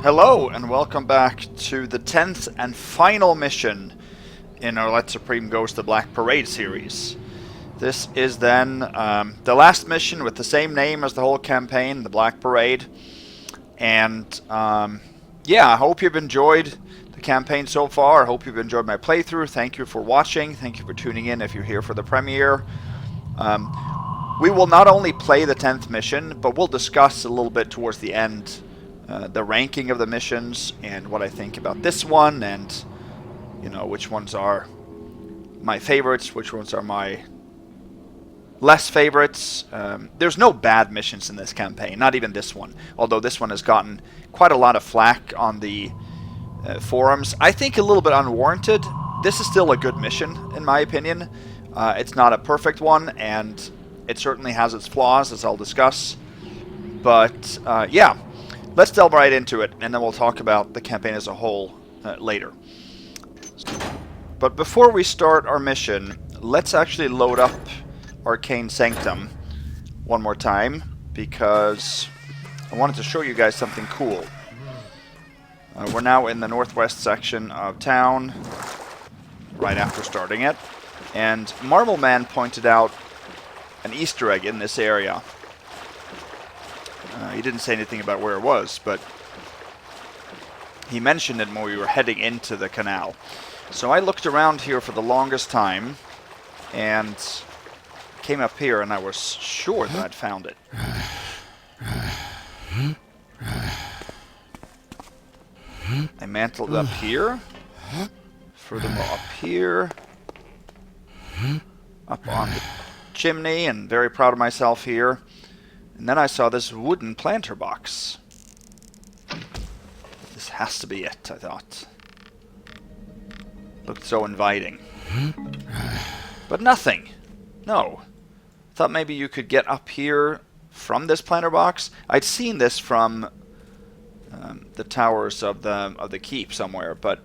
Hello and welcome back to the 10th and final mission in our Let Supreme Goes the Black Parade series. This is then the last mission with the same name as the whole campaign, the Black Parade. And yeah, I hope you've enjoyed the campaign so far. I hope you've enjoyed my playthrough. Thank you for watching. Thank you for tuning in if you're here for the premiere. We will not only play the 10th mission, but we'll discuss a little bit towards the end the ranking of the missions and what I think about this one, and you know, which ones are my favorites, which ones are my less favorites. There's no bad missions in this campaign, not even this one, although this one has gotten quite a lot of flack on the forums. I think a little bit unwarranted. This is still a good mission in my opinion. It's not a perfect one, and it certainly has its flaws, as I'll discuss, but yeah. Let's delve right into it, and then we'll talk about the campaign as a whole later. But before we start our mission, let's actually load up Arcane Sanctum one more time, because I wanted to show you guys something cool. We're now in the northwest section of town, right after starting it, and Marbleman pointed out an Easter egg in this area. He didn't say anything about where it was, but he mentioned it when we were heading into the canal. So I looked around here for the longest time and came up here, and I was sure that I'd found it. I mantled up here, furthermore up here, up on the chimney, and very proud of myself here. And then I saw this wooden planter box. This has to be it, I thought. Looked so inviting. But nothing. No. Thought maybe you could get up here from this planter box. I'd seen this from the towers of the keep somewhere, but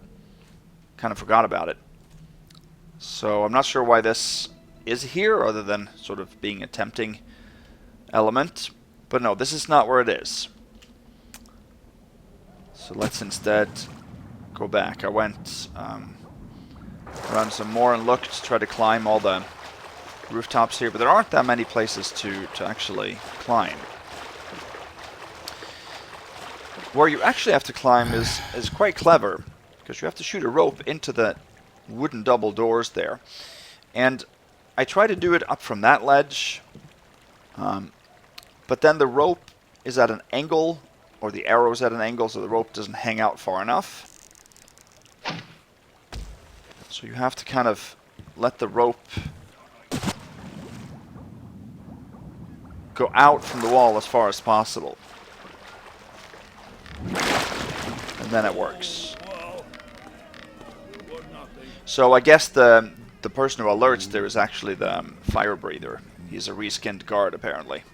kind of forgot about it. So I'm not sure why this is here, other than sort of being a tempting element, but no, this is not where it is. So let's instead go back. I went around some more and looked to try to climb all the rooftops here, but there aren't that many places to actually climb. Where you actually have to climb is quite clever, because you have to shoot a rope into the wooden double doors there. And I try to do it up from that ledge, but then the rope is at an angle, or the arrow is at an angle, so the rope doesn't hang out far enough. So you have to kind of let the rope go out from the wall as far as possible. And then it works. So I guess the person who alerts there is actually the fire breather. He's a reskinned guard, apparently.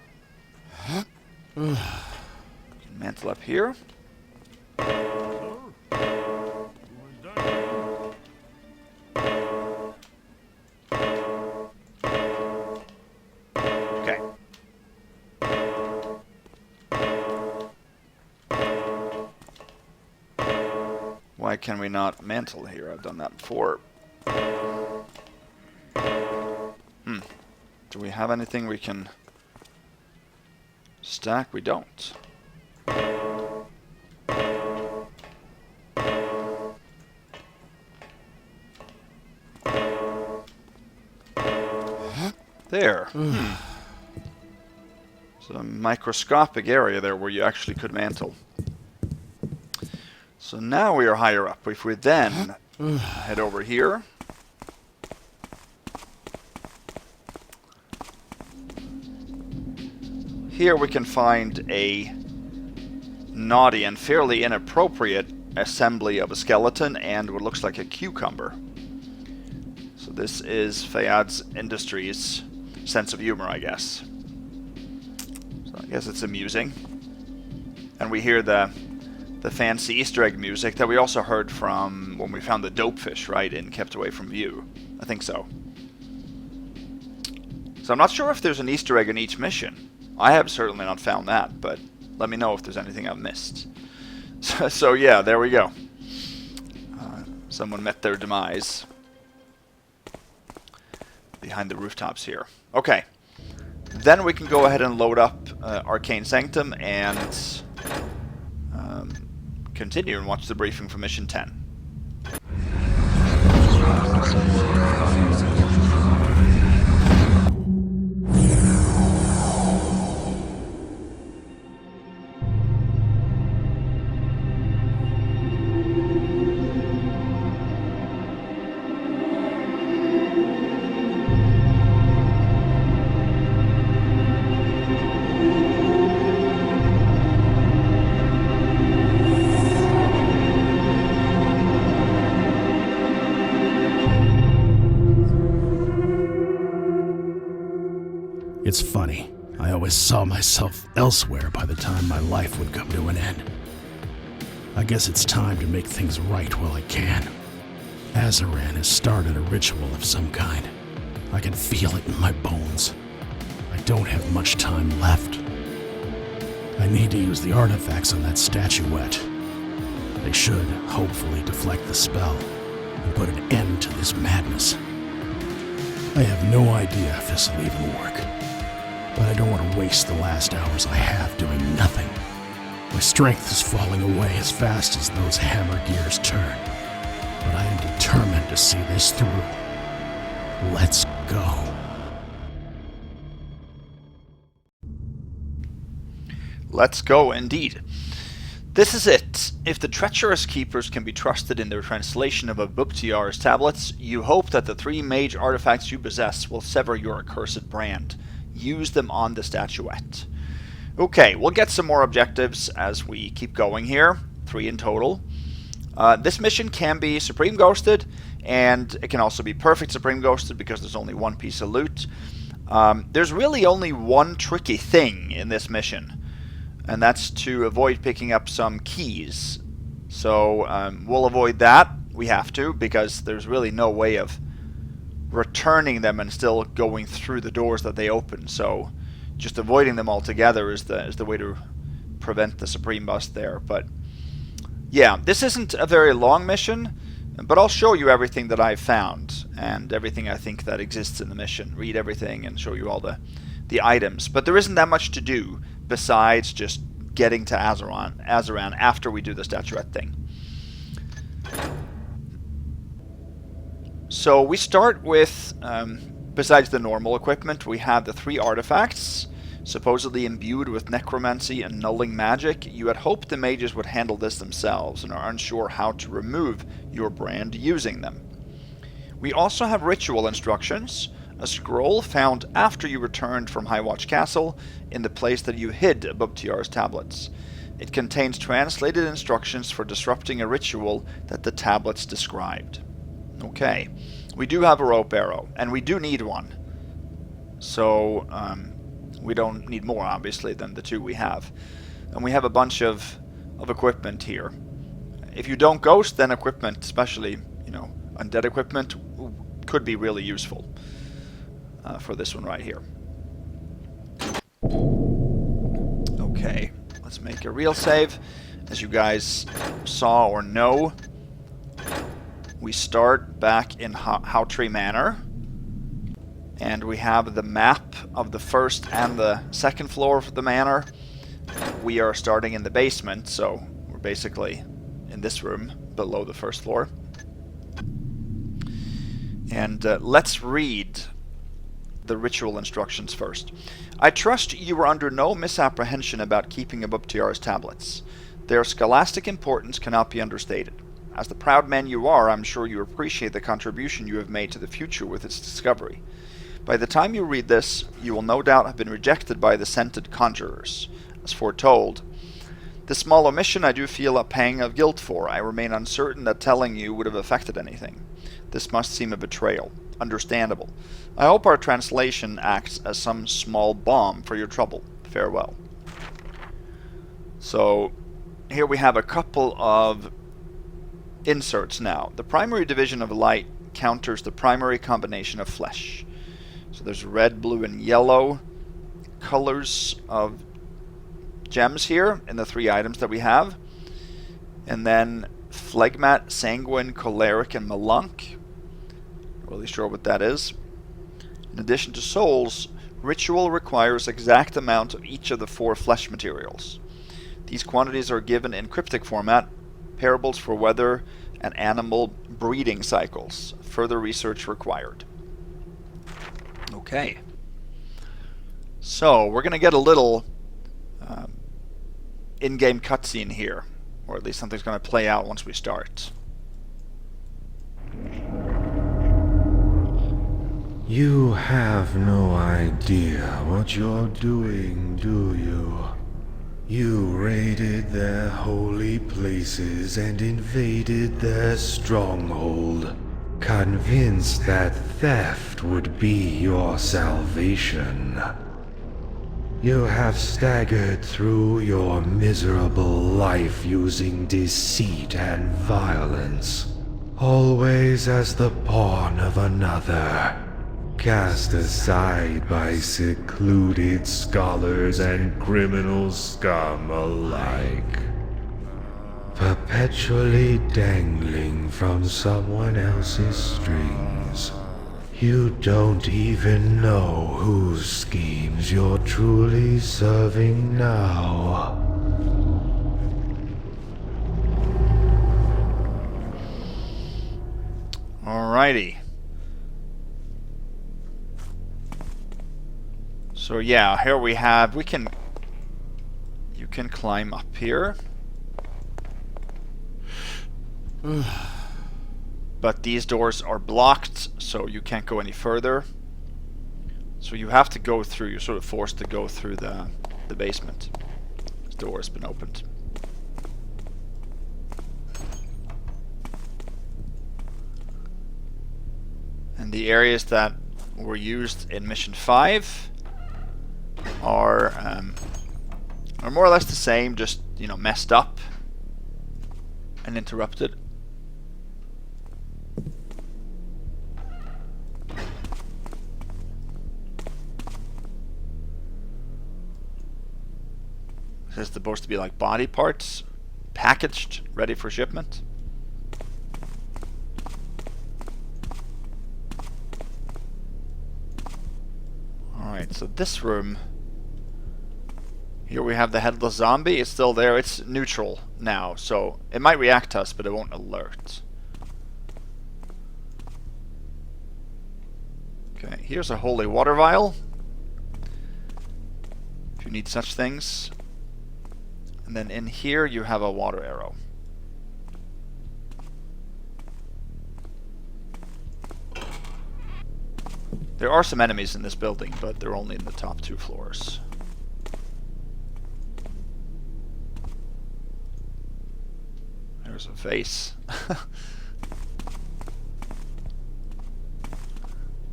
Mantle up here. Okay. Why can we not mantle here? I've done that before. Do we have anything we can stack? We don't. There. So a microscopic area there where you actually could mantle. So now we are higher up. If we then head over here. Here we can find a naughty and fairly inappropriate assembly of a skeleton and what looks like a cucumber. So this is Feuillade Industries' sense of humor, I guess. So I guess it's amusing. And we hear the fancy Easter egg music that we also heard from when we found the dopefish, right, and kept away from view. I think so. So I'm not sure if there's an Easter egg in each mission. I have certainly not found that, but let me know if there's anything I've missed. So yeah, there we go. Someone met their demise behind the rooftops here. Okay. Then we can go ahead and load up Arcane Sanctum and continue and watch the briefing for Mission 10. It's funny, I always saw myself elsewhere by the time my life would come to an end. I guess it's time to make things right while I can. Azaran has started a ritual of some kind. I can feel it in my bones. I don't have much time left. I need to use the artifacts on that statuette. They should, hopefully, deflect the spell and put an end to this madness. I have no idea if this will even work. But I don't want to waste the last hours I have doing nothing. My strength is falling away as fast as those hammer gears turn. But I am determined to see this through. Let's go. Let's go, indeed. This is it. If the treacherous keepers can be trusted in their translation of Abuptiar's tablets, you hope that the 3 mage artifacts you possess will sever your accursed brand. Use them on the statuette. Okay, we'll get some more objectives as we keep going here. 3 in total. This mission can be Supreme Ghosted, and it can also be Perfect Supreme Ghosted because there's only 1 piece of loot. There's really only one tricky thing in this mission, and that's to avoid picking up some keys. So we'll avoid that. We have to, because there's really no way of returning them and still going through the doors that they open. So just avoiding them altogether is the way to prevent the Supreme Bust there. But yeah, this isn't a very long mission, but I'll show you everything that I've found and everything I think that exists in the mission. Read everything and show you all the items. But there isn't that much to do besides just getting to Azaran after we do the statuette thing. So we start with, besides the normal equipment, we have the 3 artifacts, supposedly imbued with necromancy and nulling magic. You had hoped the mages would handle this themselves and are unsure how to remove your brand using them. We also have ritual instructions, a scroll found after you returned from Highwatch Castle in the place that you hid Abuptiar's tablets. It contains translated instructions for disrupting a ritual that the tablets described. Okay, we do have a rope arrow, and we do need one. So, we don't need more, obviously, than the 2 we have. And we have a bunch of equipment here. If you don't ghost, then equipment, especially, undead equipment, could be really useful for this one right here. Okay, let's make a real save. As you guys saw or know, we start back in Hawtrey Manor, and we have the map of the 1st and the 2nd floor of the manor. We are starting in the basement, so we're basically in this room below the 1st floor. And let's read the ritual instructions first. I trust you were under no misapprehension about keeping Abuptiar's tablets. Their scholastic importance cannot be understated. As the proud man you are, I'm sure you appreciate the contribution you have made to the future with its discovery. By the time you read this, you will no doubt have been rejected by the scented conjurers, as foretold. This small omission I do feel a pang of guilt for. I remain uncertain that telling you would have affected anything. This must seem a betrayal. Understandable. I hope our translation acts as some small balm for your trouble. Farewell. So, here we have a couple of inserts now. The primary division of light counters the primary combination of flesh. So there's red, blue, and yellow colors of gems here in the 3 items that we have. And then Phlegmat, Sanguine, Choleric, and Malunk. Not really sure what that is. In addition to souls, ritual requires exact amount of each of the 4 flesh materials. These quantities are given in cryptic format, parables for weather and animal breeding cycles. Further research required. Okay. So, we're going to get a little in-game cutscene here. Or at least something's going to play out once we start. You have no idea what you're doing, do you? You raided their holy places and invaded their stronghold, convinced that theft would be your salvation. You have staggered through your miserable life using deceit and violence, always as the pawn of another, cast aside by secluded scholars and criminal scum alike, perpetually dangling from someone else's strings. You don't even know whose schemes you're truly serving now. Alrighty. So yeah, here we have, you can climb up here. But these doors are blocked, so you can't go any further. So you have to go through, you're sort of forced to go through the basement. This door has been opened. And the areas that were used in Mission 5 are more or less the same, just, you know, messed up and interrupted. This is supposed to be like body parts, packaged, ready for shipment. Alright, so this room, here we have the headless zombie. It's still there. It's neutral now, so it might react to us, but it won't alert. Okay, here's a holy water vial, if you need such things. And then in here you have a water arrow. There are some enemies in this building, but they're only in the top 2 floors. There's a face.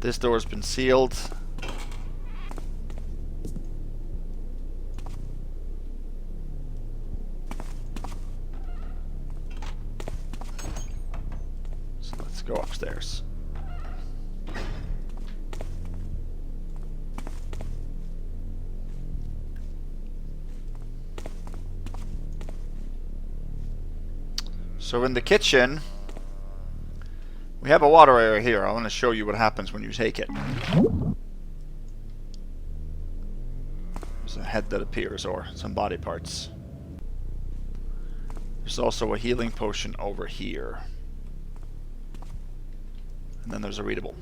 This door's been sealed. So let's go upstairs. So in the kitchen, we have a water area here. I want to show you what happens when you take it. There's a head that appears, or some body parts. There's also a healing potion over here. And then there's a readable.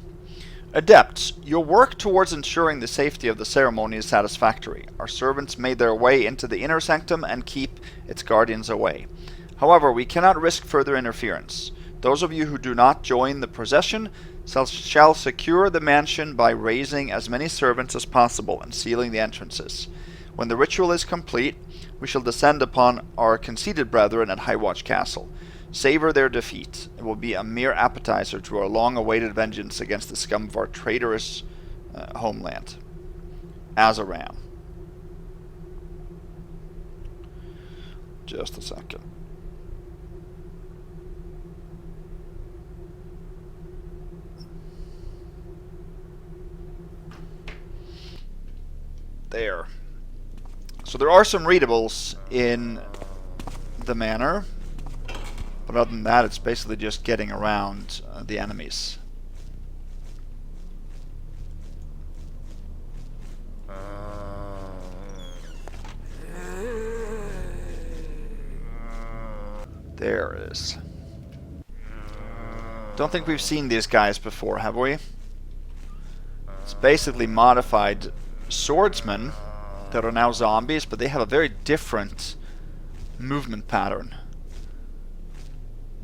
Adepts, your work towards ensuring the safety of the ceremony is satisfactory. Our servants made their way into the inner sanctum and keep its guardians away. However, we cannot risk further interference. Those of you who do not join the procession shall secure the mansion by raising as many servants as possible and sealing the entrances. When the ritual is complete, we shall descend upon our conceited brethren at Highwatch Castle. Savor their defeat. It will be a mere appetizer to our long-awaited vengeance against the scum of our traitorous homeland. Azaran. Just a second. There. So there are some readables in the manor. But other than that, it's basically just getting around the enemies. There it is. Don't think we've seen these guys before, have we? It's basically modified swordsmen that are now zombies, but they have a very different movement pattern.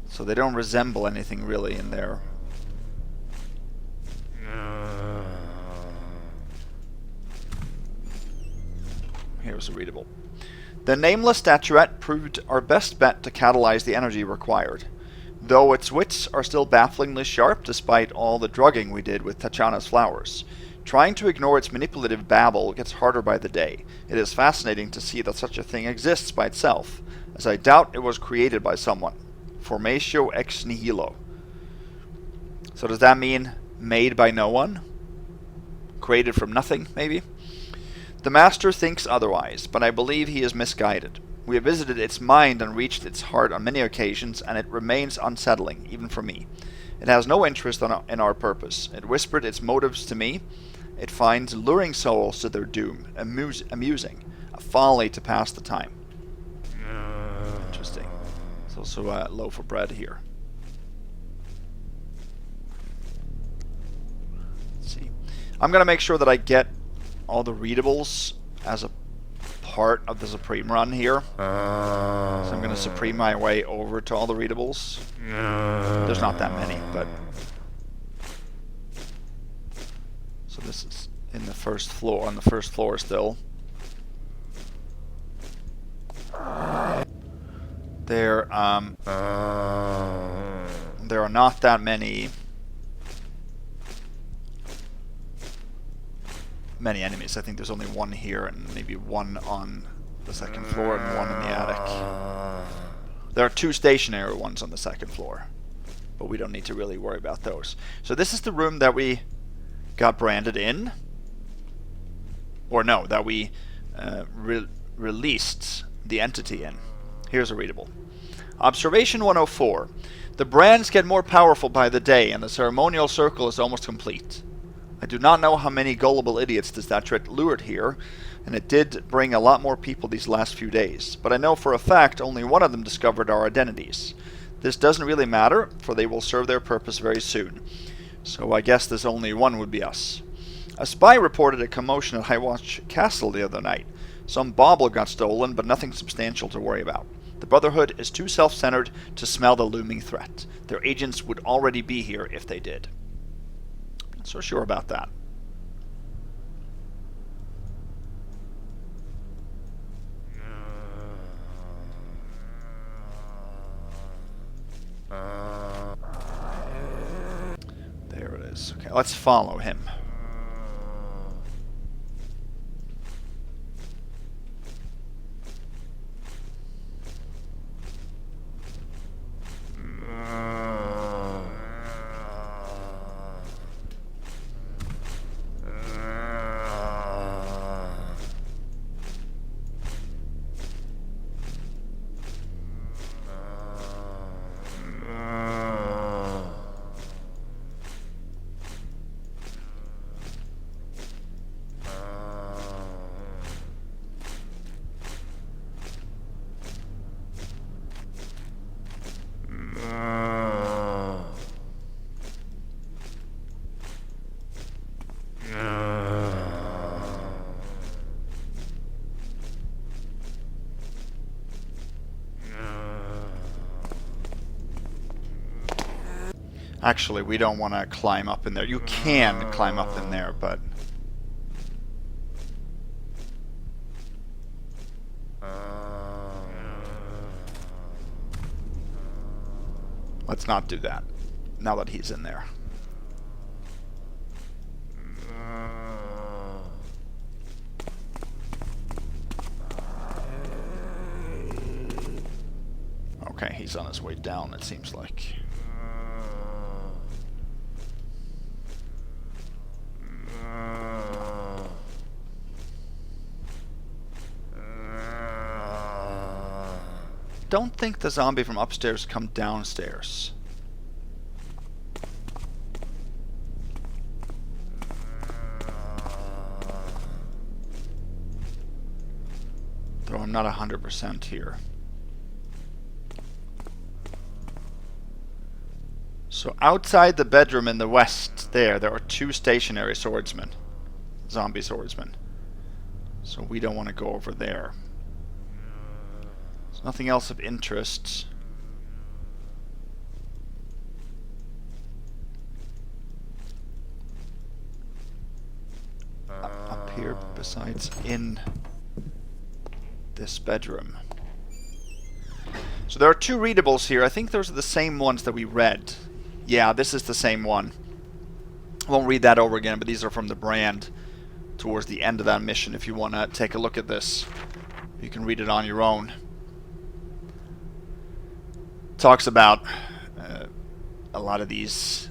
So they don't resemble anything really in there. Here's a readable. The nameless statuette proved our best bet to catalyze the energy required, though its wits are still bafflingly sharp despite all the drugging we did with Tachana's flowers. Trying to ignore its manipulative babble gets harder by the day. It is fascinating to see that such a thing exists by itself, as I doubt it was created by someone. Formatio ex nihilo. So does that mean made by no one? Created from nothing, maybe? The Master thinks otherwise, but I believe he is misguided. We have visited its mind and reached its heart on many occasions, and it remains unsettling, even for me. It has no interest in our purpose. It whispered its motives to me. It finds luring souls to their doom amusing, a folly to pass the time. Interesting. There's also a loaf of bread here. Let's see. I'm going to make sure that I get all the readables as a part of the Supreme run here. So I'm going to Supreme my way over to all the readables. There's not that many, but... So this is in the first floor, on the first floor still. There are not that many enemies. I think there's only one here and maybe one on the second floor and one in the attic. There are two stationary ones on the second floor, but we don't need to really worry about those. So this is the room that we got branded in, or no, that we released the entity in. Here's a readable. Observation 104. The brands get more powerful by the day, and the ceremonial circle is almost complete. I do not know how many gullible idiots this statuette lured here, and it did bring a lot more people these last few days, but I know for a fact only one of them discovered our identities. This doesn't really matter, for they will serve their purpose very soon. So I guess this only one would be us. A spy reported a commotion at Highwatch Castle the other night. Some bauble got stolen, but nothing substantial to worry about. The Brotherhood is too self-centered to smell the looming threat. Their agents would already be here if they did. Not so sure about that. There it is. Okay, let's follow him. Actually, we don't want to climb up in there. You can climb up in there, but... let's not do that, now that he's in there. Okay, he's on his way down, it seems like. don't think the zombie from upstairs come downstairs. Though I'm not 100% here. So outside the bedroom in the west there are 2 stationary swordsmen. Zombie swordsmen. So we don't want to go over there. There's nothing else of interest. Up here besides in this bedroom. So there are 2 readables here. I think those are the same ones that we read. Yeah, this is the same one. I won't read that over again, but these are from the brand towards the end of that mission. If you want to take a look at this, you can read it on your own. Talks about a lot of these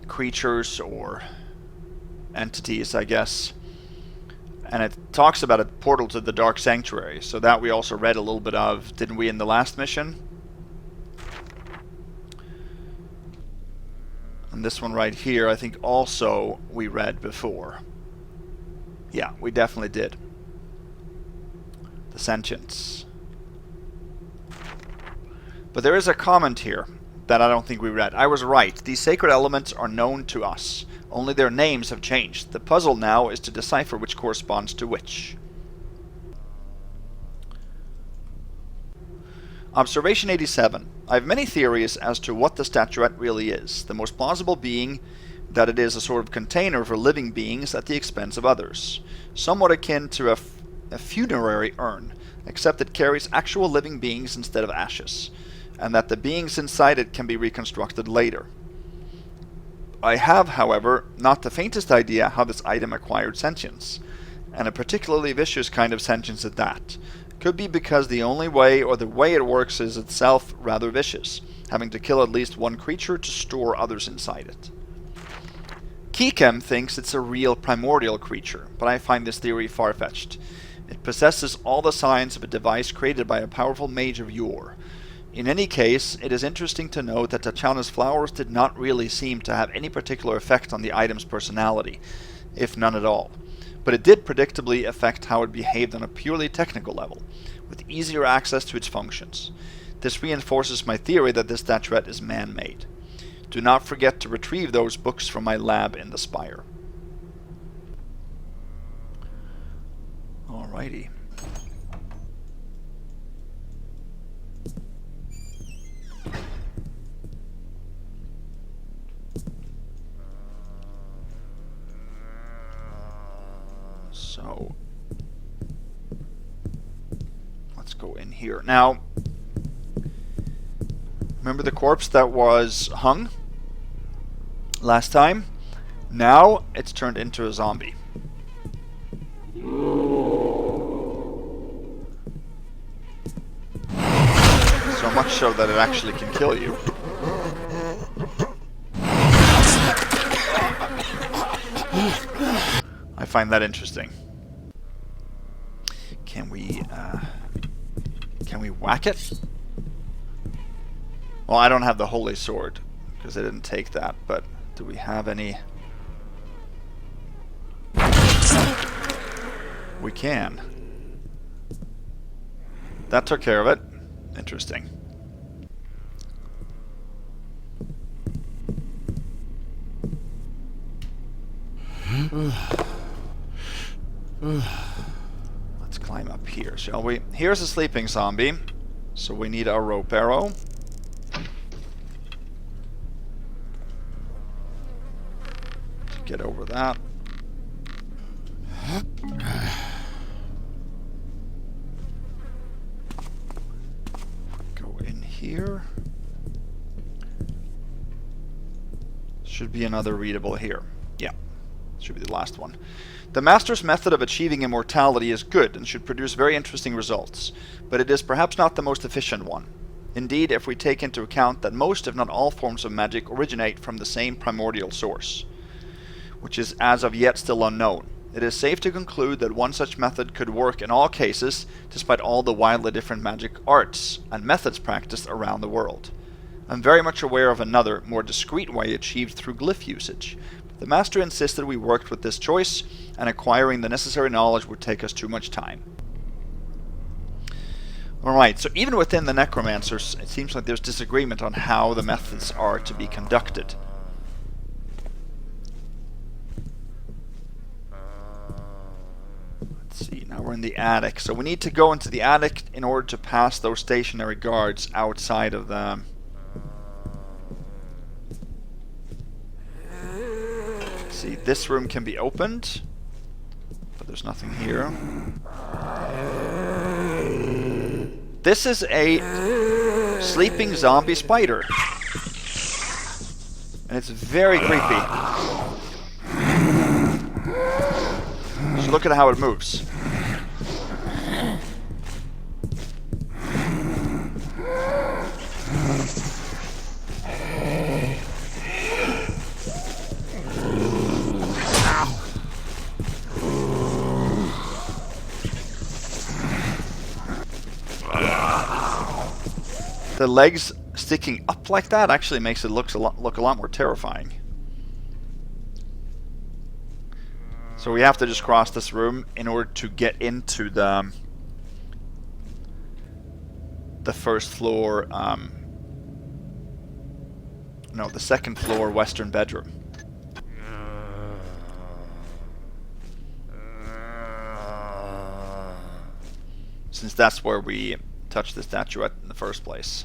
creatures or entities, I guess. And it talks about a portal to the Dark Sanctuary. So that we also read a little bit of, didn't we, in the last mission? And this one right here, I think also we read before. Yeah, we definitely did. The Sentience. But there is a comment here that I don't think we read. I was right. These sacred elements are known to us. Only their names have changed. The puzzle now is to decipher which corresponds to which. Observation 87. I have many theories as to what the statuette really is, the most plausible being that it is a sort of container for living beings at the expense of others, somewhat akin to a funerary urn, except it carries actual living beings instead of ashes, and that the beings inside it can be reconstructed later. I have, however, not the faintest idea how this item acquired sentience, and a particularly vicious kind of sentience at that. Could be because the only way, or the way it works, is itself rather vicious, having to kill at least one creature to store others inside it. Keekem thinks it's a real primordial creature, but I find this theory far-fetched. It possesses all the signs of a device created by a powerful mage of yore. In any case, it is interesting to note that Tachana's flowers did not really seem to have any particular effect on the item's personality, if none at all. But it did predictably affect how it behaved on a purely technical level, with easier access to its functions. This reinforces my theory that this statuette is man-made. Do not forget to retrieve those books from my lab in the spire. Alrighty. So, let's go in here. Now, remember the corpse that was hung last time? Now, it's turned into a zombie. So much so that it actually can kill you. I find that interesting. Can we whack it? Well, I don't have the holy sword because I didn't take that, but do we have any? We can. That took care of it. Interesting. Let's climb up here, shall we? Here's a sleeping zombie, so we need a rope arrow. To get over that. Go in here. Should be another readable here. Yeah, should be the last one. The Master's method of achieving immortality is good and should produce very interesting results, but it is perhaps not the most efficient one. Indeed, if we take into account that most, if not all, forms of magic originate from the same primordial source, which is as of yet still unknown. It is safe to conclude that one such method could work in all cases, despite all the wildly different magic arts and methods practiced around the world. I'm very much aware of another, more discreet way achieved through glyph usage. The master insisted we worked with this choice, and acquiring the necessary knowledge would take us too much time. Alright, so even within the necromancers, it seems like there's disagreement on how the methods are to be conducted. Let's see, now we're in the attic. So we need to go into the attic in order to pass those stationary guards outside of the... See, this room can be opened, but there's nothing here. This is a sleeping zombie spider, and it's very creepy. Just look at how it moves. The legs sticking up like that actually makes it look a lot more terrifying. So we have to just cross this room in order to get into the first floor, no, the second floor western bedroom. Since that's where we touched the statuette in the first place.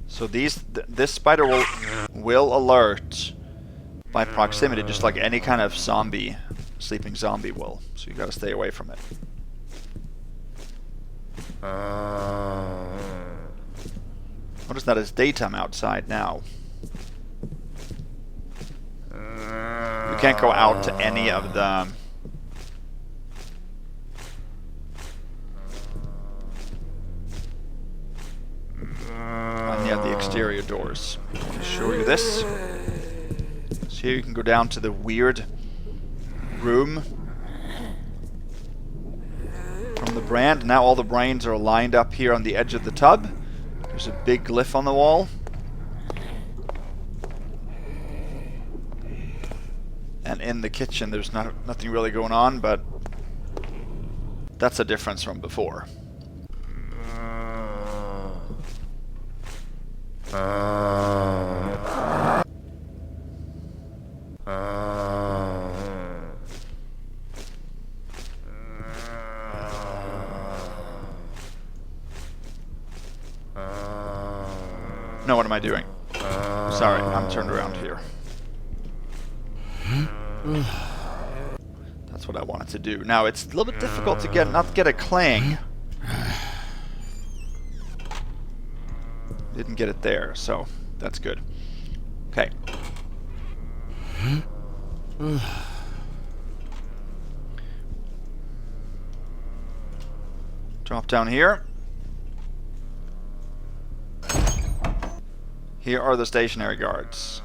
So this spider will alert by proximity, just like any kind of zombie, sleeping zombie will. So you gotta stay away from it. Notice that it's daytime outside now. You can't go out to any of the... any of the exterior doors. I'll show you this. So here you can go down to the weird room from the brand. Now all the brains are lined up here on the edge of the tub. There's a big glyph on the wall. And in the kitchen there's nothing really going on, but that's a difference from before. No, what am I doing? Sorry, I'm turned around here. That's what I wanted to do. Now, it's a little bit difficult to not get a clang. Didn't get it there, so that's good. Okay. Drop down here. Here are the stationary guards.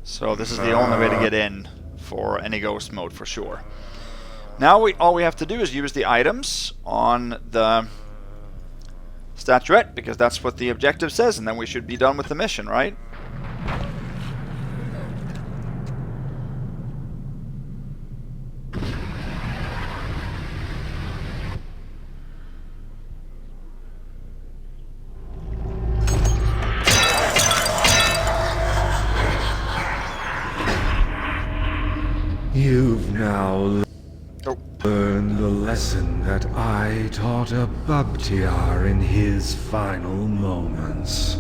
So this is the only way to get in for any ghost mode for sure. Now all we have to do is use the items on the statuette, because that's what the objective says, and then we should be done with the mission, right? You've now learned the lesson that I taught a Bubtiar in his final moments.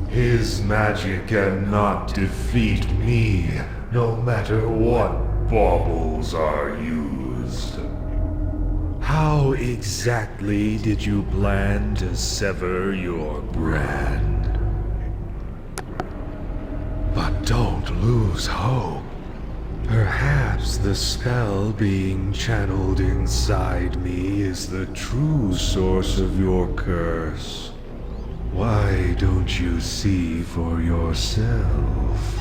His magic cannot defeat me, no matter what baubles are used. How exactly did you plan to sever your brand? But don't lose hope. Perhaps the spell being channeled inside me is the true source of your curse. Why don't you see for yourself?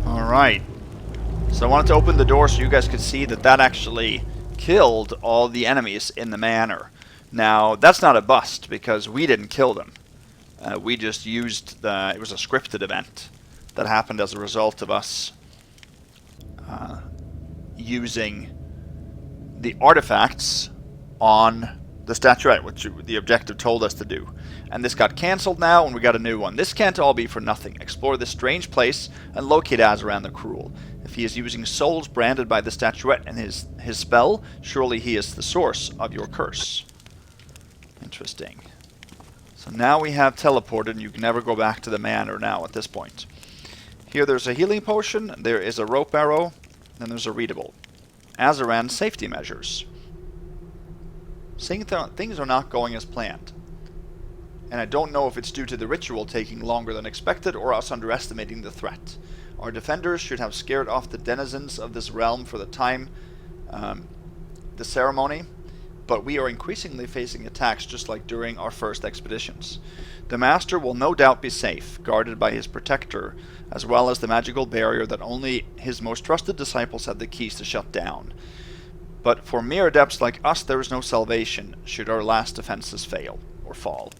Alright. So I wanted to open the door so you guys could see that that actually killed all the enemies in the manor. Now, that's not a bust, because we didn't kill them. We just used it was a scripted event that happened as a result of us using the artifacts on the statuette, which the objective told us to do. And this got cancelled now, and we got a new one. This can't all be for nothing. Explore this strange place and locate Azaran the Cruel. If he is using souls branded by the statuette and his spell, surely he is the source of your curse. Interesting. So now we have teleported, and you can never go back to the manor now at this point. Here there's a healing potion, there is a rope arrow, and there's a readable. Azaran safety measures. Things are not going as planned. And I don't know if it's due to the ritual taking longer than expected or us underestimating the threat. Our defenders should have scared off the denizens of this realm for the time, the ceremony, but we are increasingly facing attacks just like during our first expeditions. The Master will no doubt be safe, guarded by his protector, as well as the magical barrier that only his most trusted disciples have the keys to shut down. But for mere adepts like us, there is no salvation, should our last defenses fail, or fall.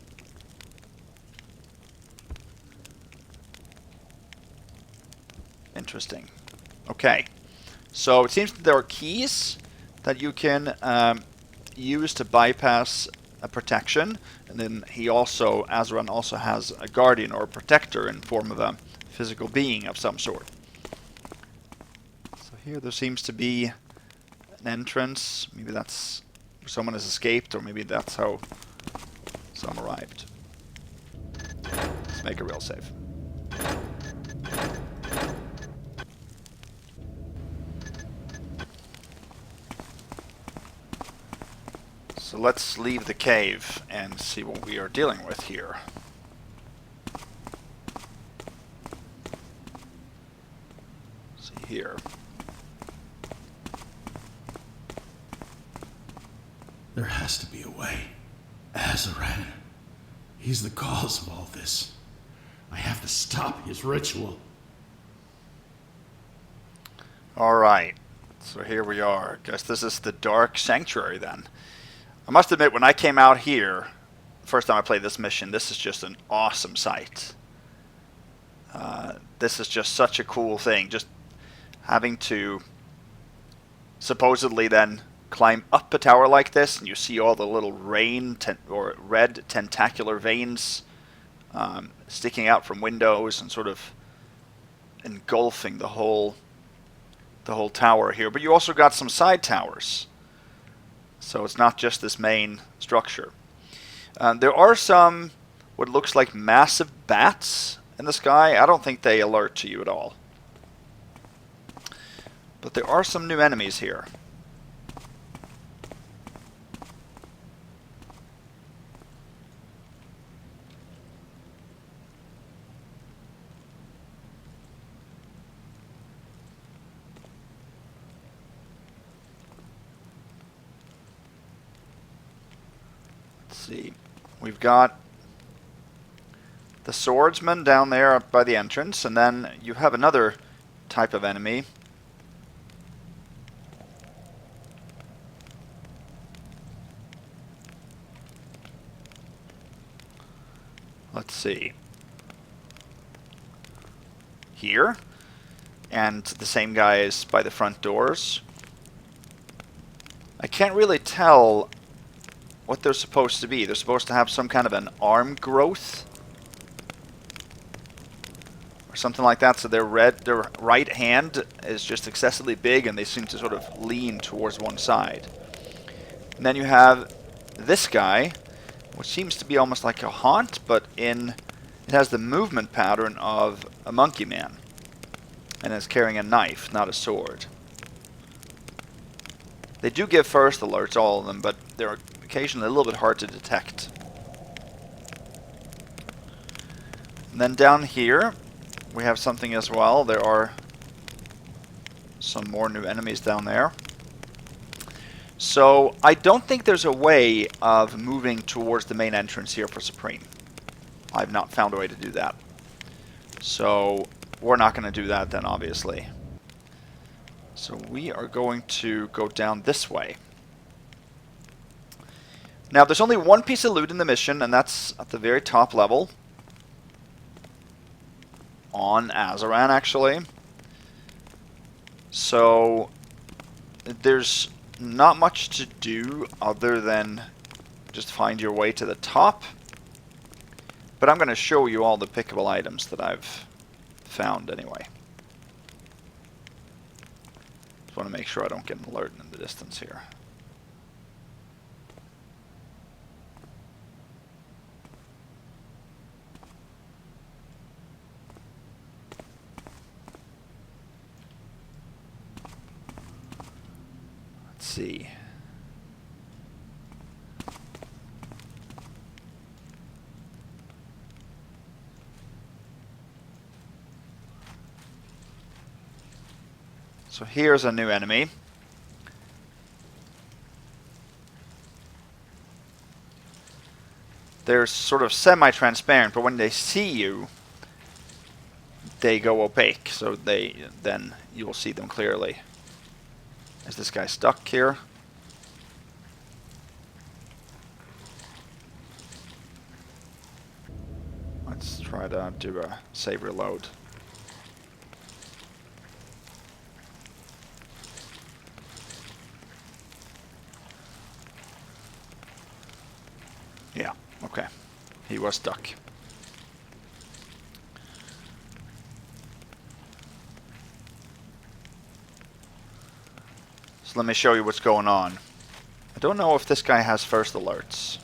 Interesting. Okay. So it seems that there are keys that you can use to bypass a protection. And then Azaran also has a guardian or a protector in form of a physical being of some sort. So here there seems to be an entrance. Maybe that's where someone has escaped, or maybe that's how some arrived. Let's make a real save. So let's leave the cave and see what we are dealing with here. See here. There has to be a way. Azaran. He's the cause of all this. I have to stop his ritual. Alright. So here we are. Guess this is the Dark Sanctuary then. I must admit, when I came out here, first time I played this mission, this is just an awesome sight. This is just such a cool thing. Just having to supposedly then climb up a tower like this, and you see all the little or red tentacular veins sticking out from windows and sort of engulfing the whole tower here. But you also got some side towers. So it's not just this main structure. There are some what looks like massive bats in the sky. I don't think they alert to you at all. But there are some new enemies here. See, we've got the swordsman down there up by the entrance, and then you have another type of enemy. Let's see. Here, and the same guy is by the front doors. I can't really tell what they're supposed to be. They're supposed to have some kind of an arm growth or something like that. So their right hand is just excessively big, and they seem to sort of lean towards one side. And then you have this guy, which seems to be almost like a haunt, but it has the movement pattern of a monkey man, and is carrying a knife, not a sword. They do give first alerts, all of them, but they're occasionally a little bit hard to detect. And then down here we have something as well. There are some more new enemies down there. So I don't think there's a way of moving towards the main entrance here for Supreme. I've not found a way to do that. So we're not going to do that then, obviously. So we are going to go down this way. Now there's only one piece of loot in the mission, and that's at the very top level. On Azaran, actually. So there's not much to do other than just find your way to the top. But I'm going to show you all the pickable items that I've found anyway. Just want to make sure I don't get an alert in the distance here. Let's see. So here's a new enemy. They're sort of semi-transparent, but when they see you, they go opaque. So then you will see them clearly. Is this guy stuck here? Let's try to do a save reload. Yeah, okay. He was stuck. So let me show you what's going on. I don't know if this guy has first alerts.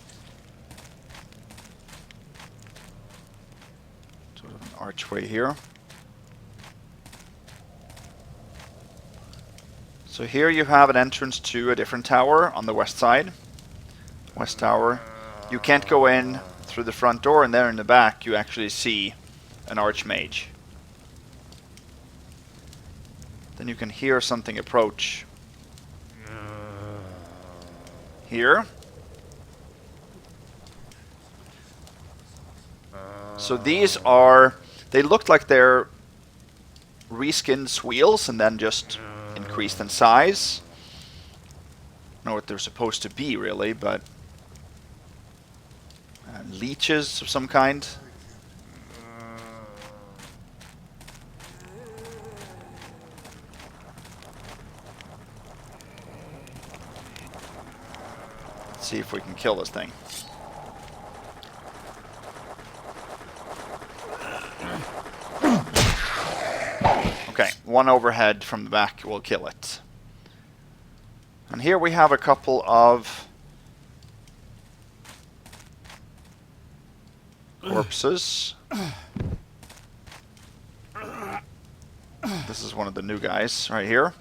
Sort of an archway here. So here you have an entrance to a different tower on the west side. West tower. You can't go in through the front door, and there in the back you actually see an archmage. Then you can hear something approach. Here. So these are... They look like they're reskinned squeals and then just increased in size. I don't know what they're supposed to be, really, but... leeches of some kind. Let's see if we can kill this thing. Okay, one overhead from the back will kill it. And here we have a couple of corpses. This is one of the new guys right here.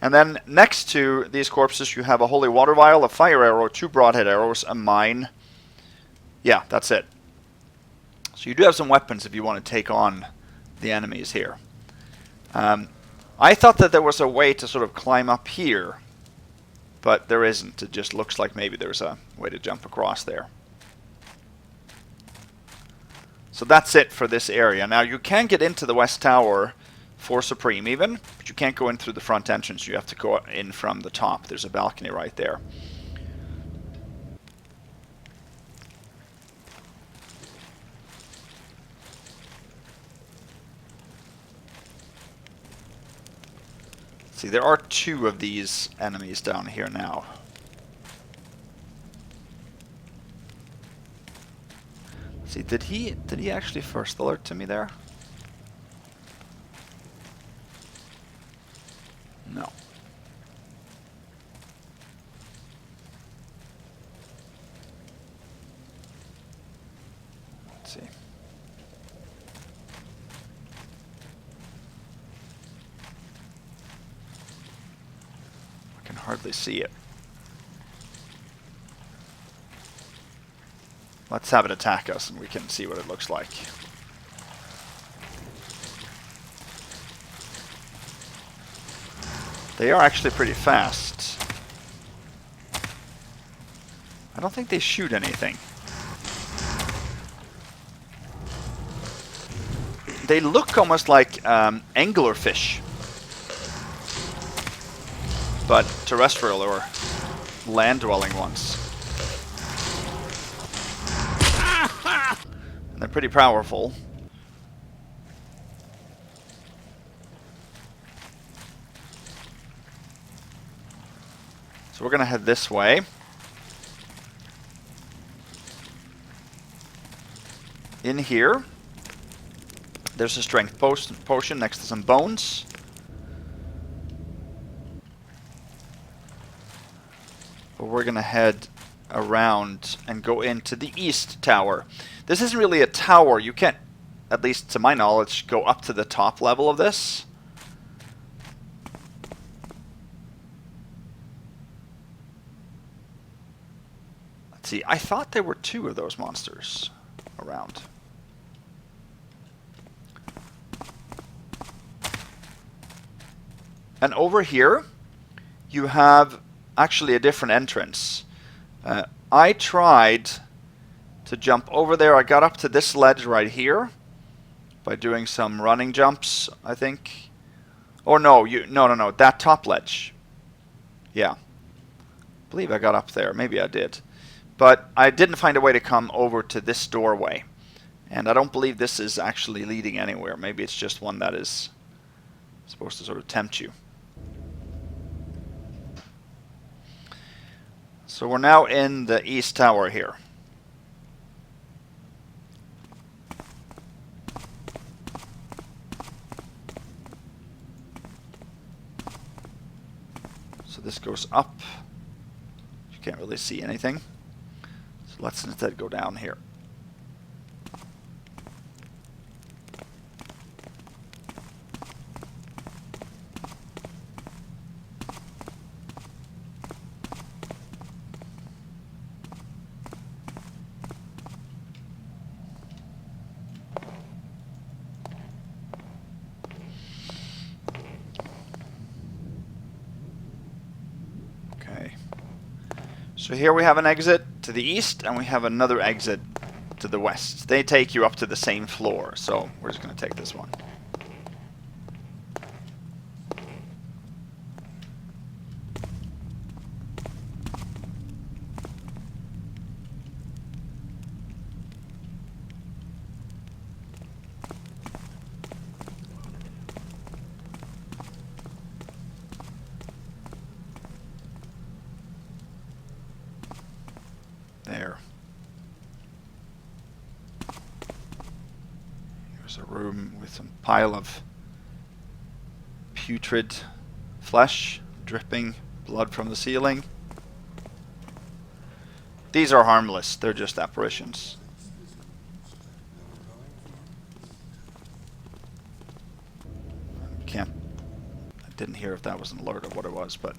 And then next to these corpses you have a holy water vial, a fire arrow, 2 broadhead arrows, a mine. Yeah, that's it. So you do have some weapons if you want to take on the enemies here. I thought that there was a way to sort of climb up here, but there isn't. It just looks like maybe there's a way to jump across there. So that's it for this area. Now you can get into the West Tower for Supreme even, but you can't go in through the front entrance. You have to go in from the top. There's a balcony right there. See, there are 2 of these enemies down here now. See, did he actually first alert to me there? No. Let's see. I can hardly see it. Let's have it attack us and we can see what it looks like. They are actually pretty fast. I don't think they shoot anything. They look almost like anglerfish, but terrestrial or land-dwelling ones. And they're pretty powerful. So we're going to head this way. In here, there's a strength potion next to some bones. But we're going to head around and go into the east tower. This isn't really a tower. You can't, at least to my knowledge, go up to the top level of this. Let's see. I thought there were 2 of those monsters around. And over here, you have actually a different entrance. I tried to jump over there. I got up to this ledge right here by doing some running jumps, I think. Or no, no, that top ledge. Yeah. I believe I got up there. Maybe I did. But I didn't find a way to come over to this doorway. And I don't believe this is actually leading anywhere. Maybe it's just one that is supposed to sort of tempt you. So we're now in the east tower here. So this goes up. You can't really see anything. So let's instead go down here. So here we have an exit to the east, and we have another exit to the west. They take you up to the same floor, so we're just going to take this one. There. Here's a room with some pile of putrid flesh, dripping blood from the ceiling. These are harmless, they're just apparitions. I didn't hear if that was an alert or what it was, but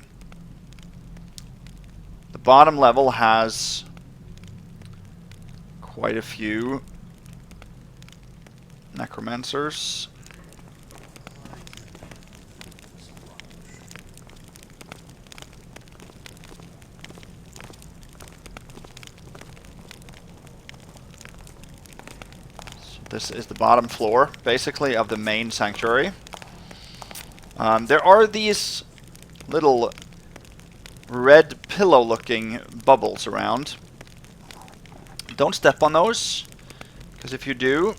the bottom level has quite a few necromancers. So this is the bottom floor, basically, of the main sanctuary. There are these little red pillow-looking bubbles around. Don't step on those, because if you do,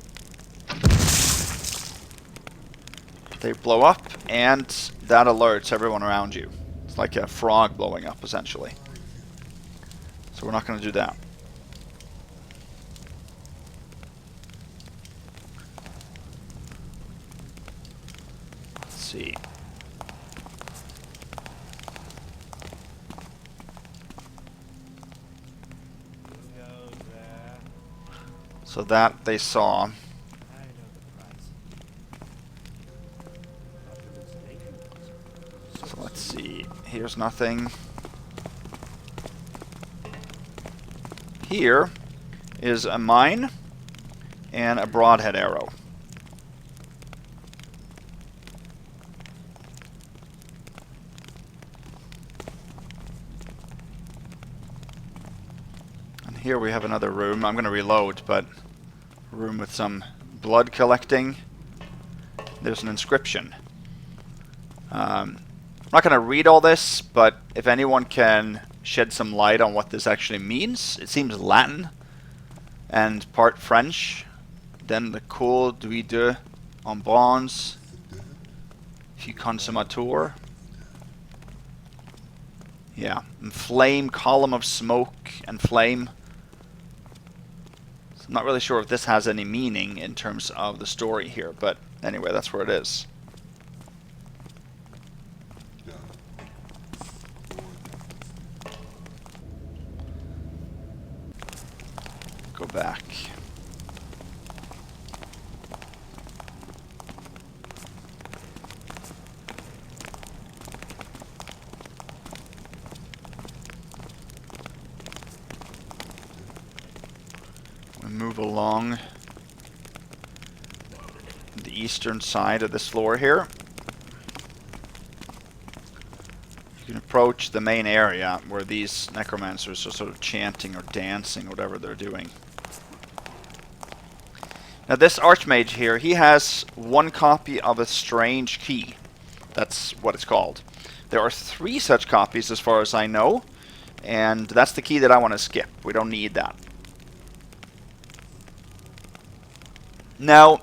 they blow up, and that alerts everyone around you. It's like a frog blowing up, essentially. So we're not going to do that. Let's see. So that they saw. So let's see. Here's nothing. Here is a mine and a broadhead arrow. here we have another room. I'm going to reload, but room with some blood collecting. There's an inscription. I'm not going to read all this, but if anyone can shed some light on what this actually means. It seems Latin and part French. Then the cours de en bronze, fut consommateur. Yeah, and flame, column of smoke and flame. So I'm not really sure if this has any meaning in terms of the story here, but anyway, that's where it is. Go back. We move along the eastern side of this floor here. You can approach the main area where these necromancers are sort of chanting or dancing, or whatever they're doing. Now this Archmage here, he has one copy of a strange key. That's what it's called. There are 3 such copies as far as I know, and that's the key that I want to skip. We don't need that. Now,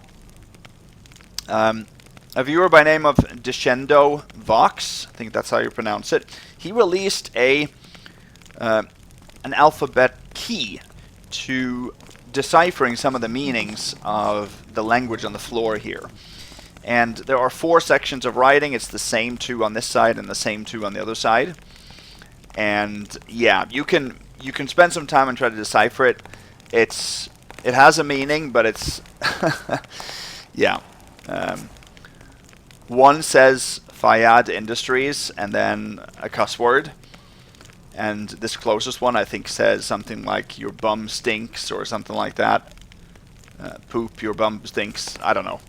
a viewer by name of Descendo Vox, I think that's how you pronounce it, he released an alphabet key to deciphering some of the meanings of the language on the floor here. And there are 4 sections of writing. It's the same 2 on this side and the same 2 on the other side. And yeah, you can spend some time and try to decipher it. It has a meaning, but it's yeah. One says Feuillade Industries and then a cuss word. And this closest one, I think, says something like, your bum stinks, or something like that. Poop, your bum stinks. I don't know.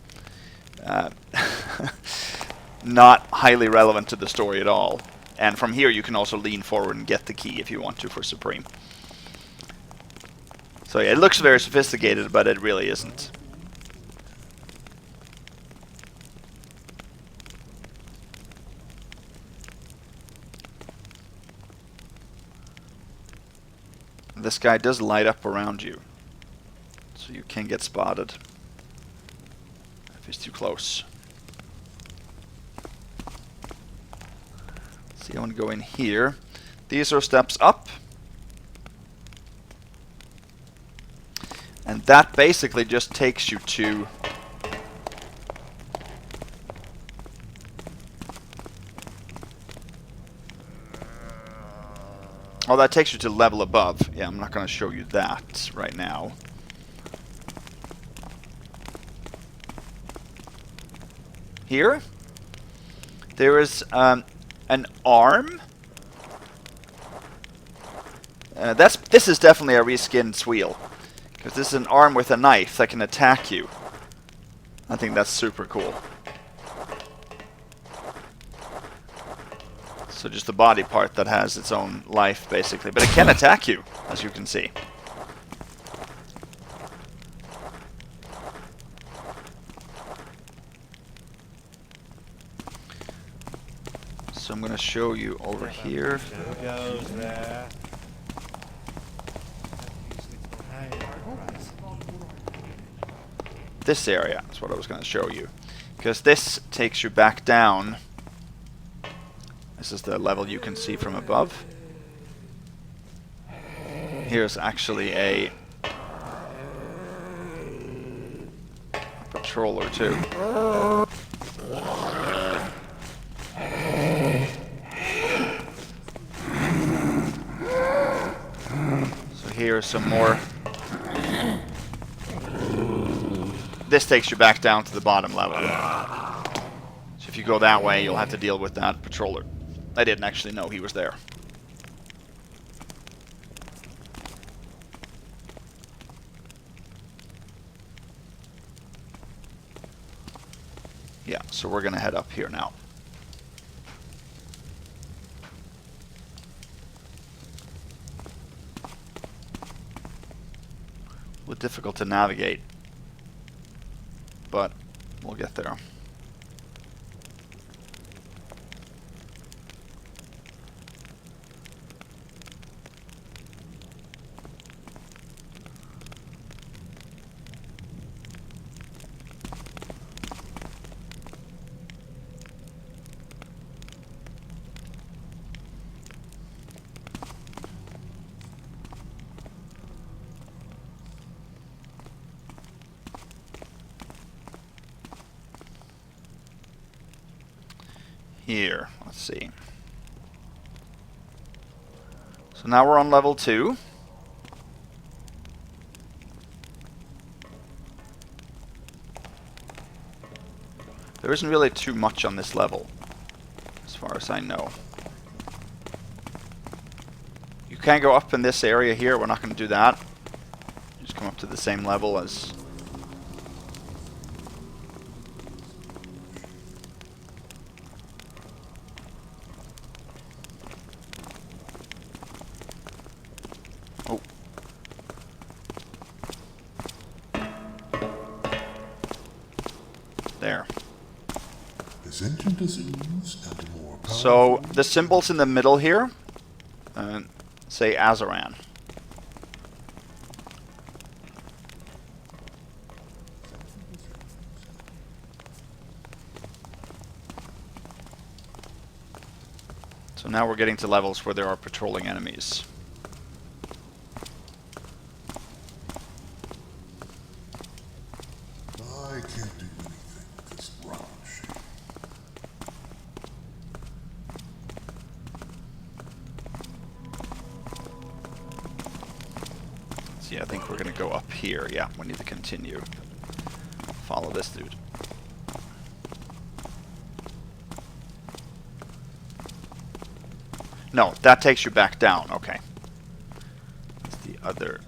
Not highly relevant to the story at all. And from here, you can also lean forward and get the key if you want to for Supreme. So yeah, it looks very sophisticated, but it really isn't. This guy does light up around you, so you can get spotted if he's too close. See, I want to go in here. These are steps up. And that basically just takes you to oh, that takes you to level above. Yeah, I'm not going to show you that right now. Here, there is an arm. This is definitely a reskinned Sweal, because this is an arm with a knife that can attack you. I think that's super cool. So just the body part that has its own life, basically. But it can attack you, as you can see. So I'm going to show you over here. This area is what I was going to show you. Because this takes you back down. This is the level you can see from above. Here's actually a patroller too. So here's some more. This takes you back down to the bottom level. So if you go that way, you'll have to deal with that patroller. I didn't actually know he was there. Yeah, so we're going to head up here now. difficult to navigate. But we'll get there. Here, let's see. So now we're on level 2. There isn't really too much on this level, as far as I know. You can go up in this area here, we're not going to do that. Just come up to the same level as... There. So the symbols in the middle here say Azaran. So now we're getting to levels where there are patrolling enemies. I can't do anything with this rotten shit. See, I think we're gonna go up here. Yeah, we need to continue. Follow this dude. No, that takes you back down. Okay. It's the other.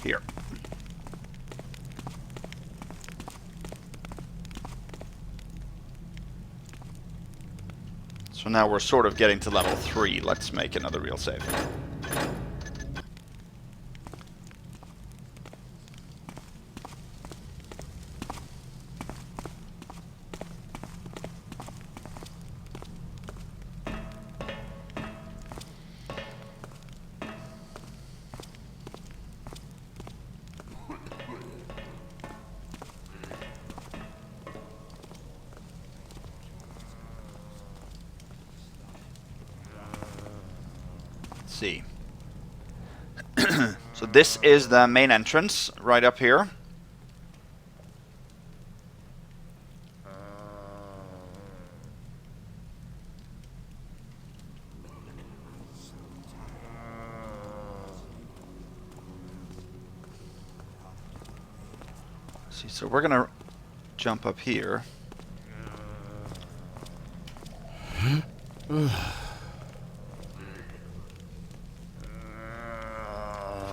Here. So now we're sort of getting to level 3. Let's make another real save. See. So this is the main entrance right up here. See, so we're gonna jump up here.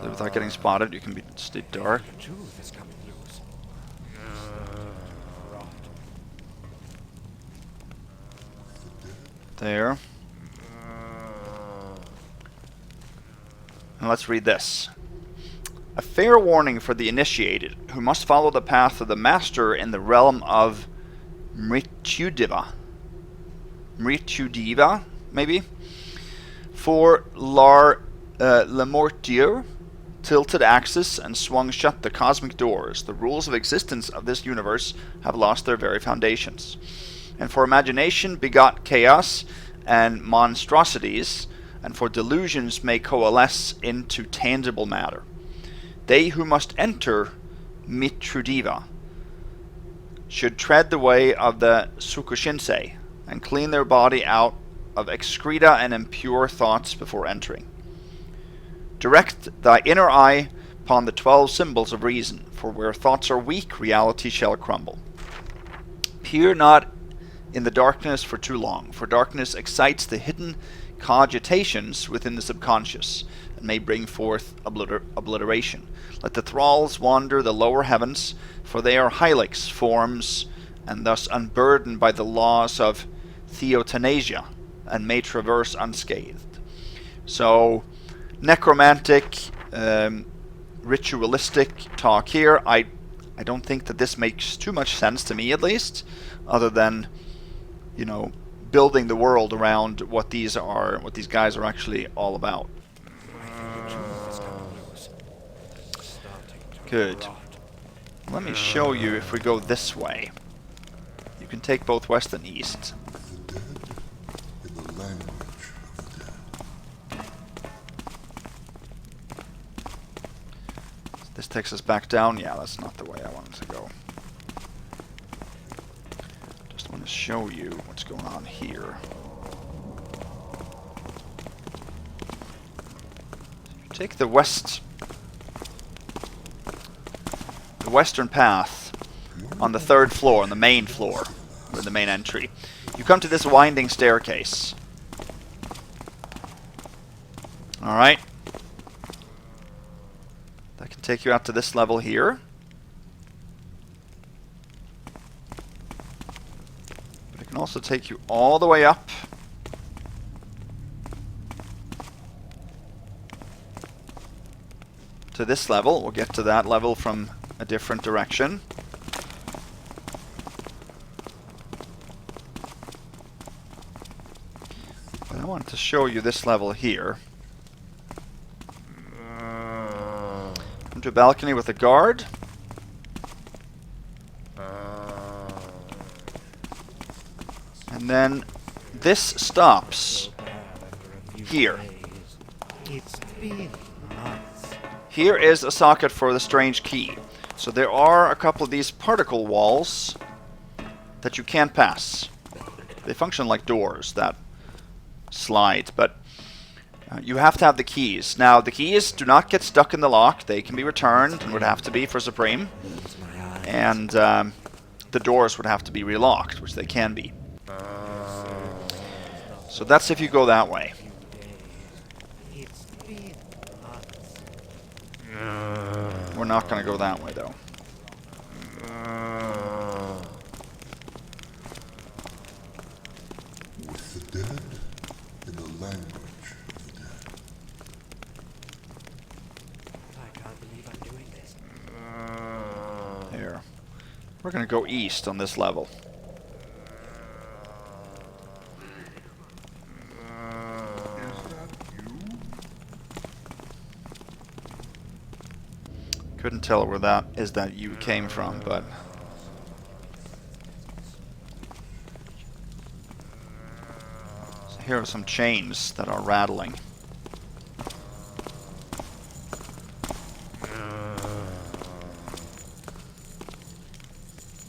Without getting spotted, you can stay dark. There. And let's read this. A fair warning for the initiated, who must follow the path of the master in the realm of Mritudiva. Mritudiva, maybe? For Lemortier tilted axis and swung shut the cosmic doors. The rules of existence of this universe have lost their very foundations. And for imagination begot chaos and monstrosities, and for delusions may coalesce into tangible matter. They who must enter Mitrudiva should tread the way of the Sukushinsei, and clean their body out of excreta and impure thoughts before entering. Direct thy inner eye upon the 12 symbols of reason, for where thoughts are weak, reality shall crumble. Peer not in the darkness for too long, for darkness excites the hidden cogitations within the subconscious, and may bring forth obliteration. Let the thralls wander the lower heavens, for they are Hylix forms, and thus unburdened by the laws of theothanasia, and may traverse unscathed. So, necromantic, ritualistic talk here. I don't think that this makes too much sense to me, at least, other than, you know, building the world around what these guys are actually all about. Good. Let me show you if we go this way. You can take both west and east. This takes us back down. Yeah, that's not the way I wanted to go. Just want to show you what's going on here. Take the western path on the third floor, on the main floor, or the main entry. You come to this winding staircase. Alright. That can take you out to this level here. But it can also take you all the way up to this level. We'll get to that level from a different direction. But I want to show you this level here. Come to a balcony with a guard. And then this stops here. Here is a socket for the strange key. So there are a couple of these particle walls that you can't pass. They function like doors that slide, but you have to have the keys. Now, the keys do not get stuck in the lock. They can be returned and would have to be for Supreme. And the doors would have to be relocked, which they can be. So that's if you go that way. We're not going to go that way, though. With the dead in the language of the dead. I can't believe I'm doing this. Here. We're going to go east on this level. Couldn't tell where that you came from, but so here are some chains that are rattling.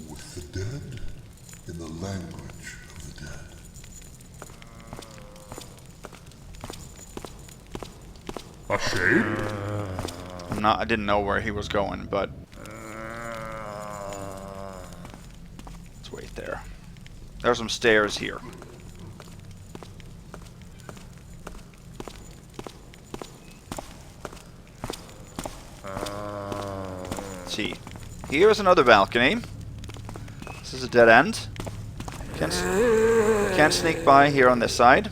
With the dead in the language of the dead. A shape? I didn't know where he was going, but let's wait there. There's some stairs here. Let's see. Here's another balcony. This is a dead end. Can't sneak by here on this side.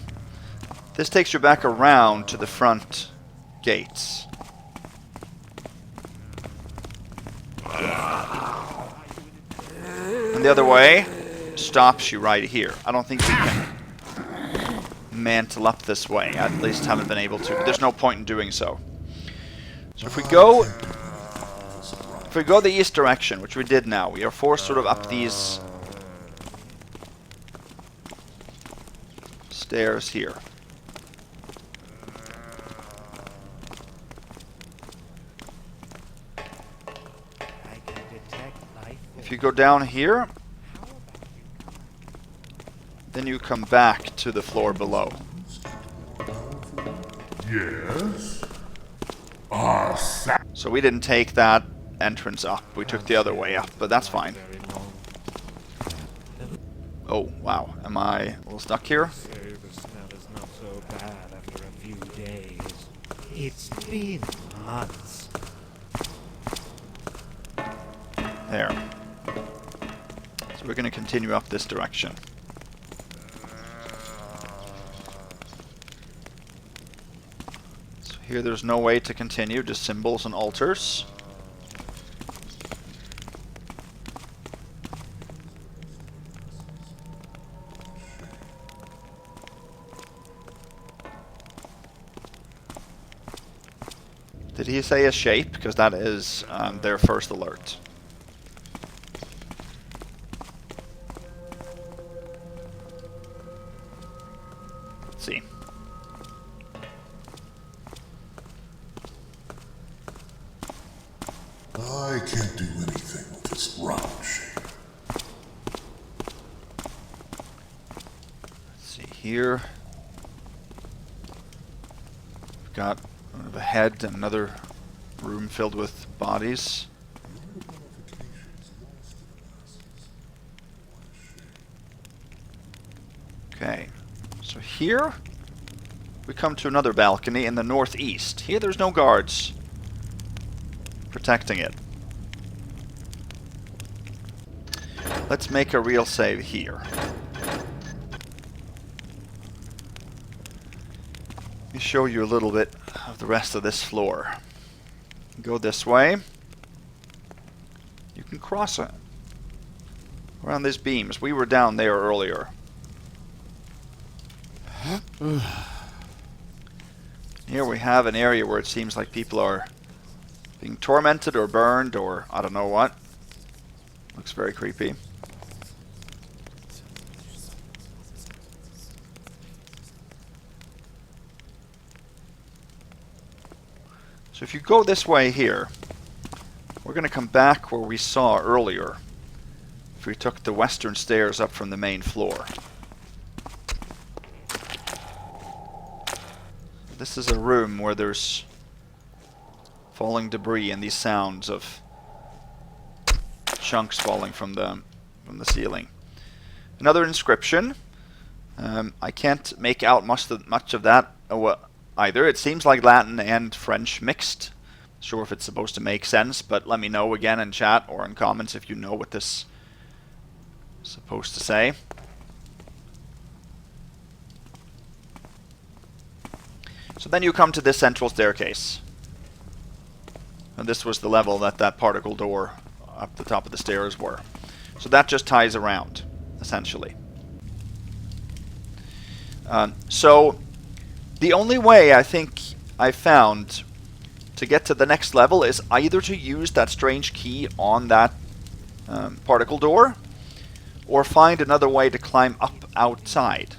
This takes you back around to the front gates. And the other way stops you right here. I don't think you can mantle up this way. I at least haven't been able to, but there's no point in doing so. So if we go the east direction, which we did now, we are forced sort of up these stairs here. If you go down here, then you come back to the floor below. Yes. So we didn't take that entrance up. We took the other way up, but that's fine. Oh, wow. Am I a little stuck here? Say the smell is not so bad after a few days. It's been months. There. So we're going to continue up this direction. So here there's no way to continue, just symbols and altars. Did he say a shape? Because that is their first alert. Let's see. I can't do anything with this round shape. Let's see here. We've got a head and another room filled with bodies. Okay, so here we come to another balcony in the northeast. Here there's no guards protecting it. Let's make a real save here. Let me show you a little bit of the rest of this floor. Go this way. You can cross it around these beams. We were down there earlier. Here we have an area where it seems like people are being tormented or burned or I don't know what. Looks very creepy. So if you go this way here, we're going to come back where we saw earlier. If we took the western stairs up from the main floor. This is a room where there's falling debris and these sounds of chunks falling from the ceiling. Another inscription. I can't make out much of that either. It seems like Latin and French mixed. Not sure if it's supposed to make sense, but let me know again in chat or in comments if you know what this is supposed to say. So then you come to this central staircase. And this was the level that that particle door up the top of the stairs were. So that just ties around, essentially. So the only way I think I found to get to the next level is either to use that strange key on that particle door, or find another way to climb up outside.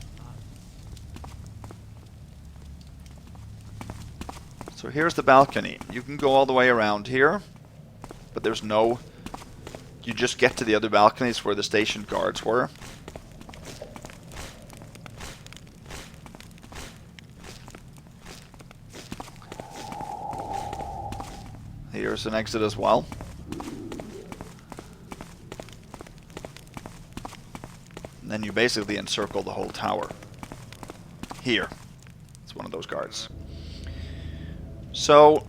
So here's the balcony. You can go all the way around here, but there's no... You just get to the other balconies where the station guards were. Here's an exit as well. And then you basically encircle the whole tower. Here. It's one of those guards. So,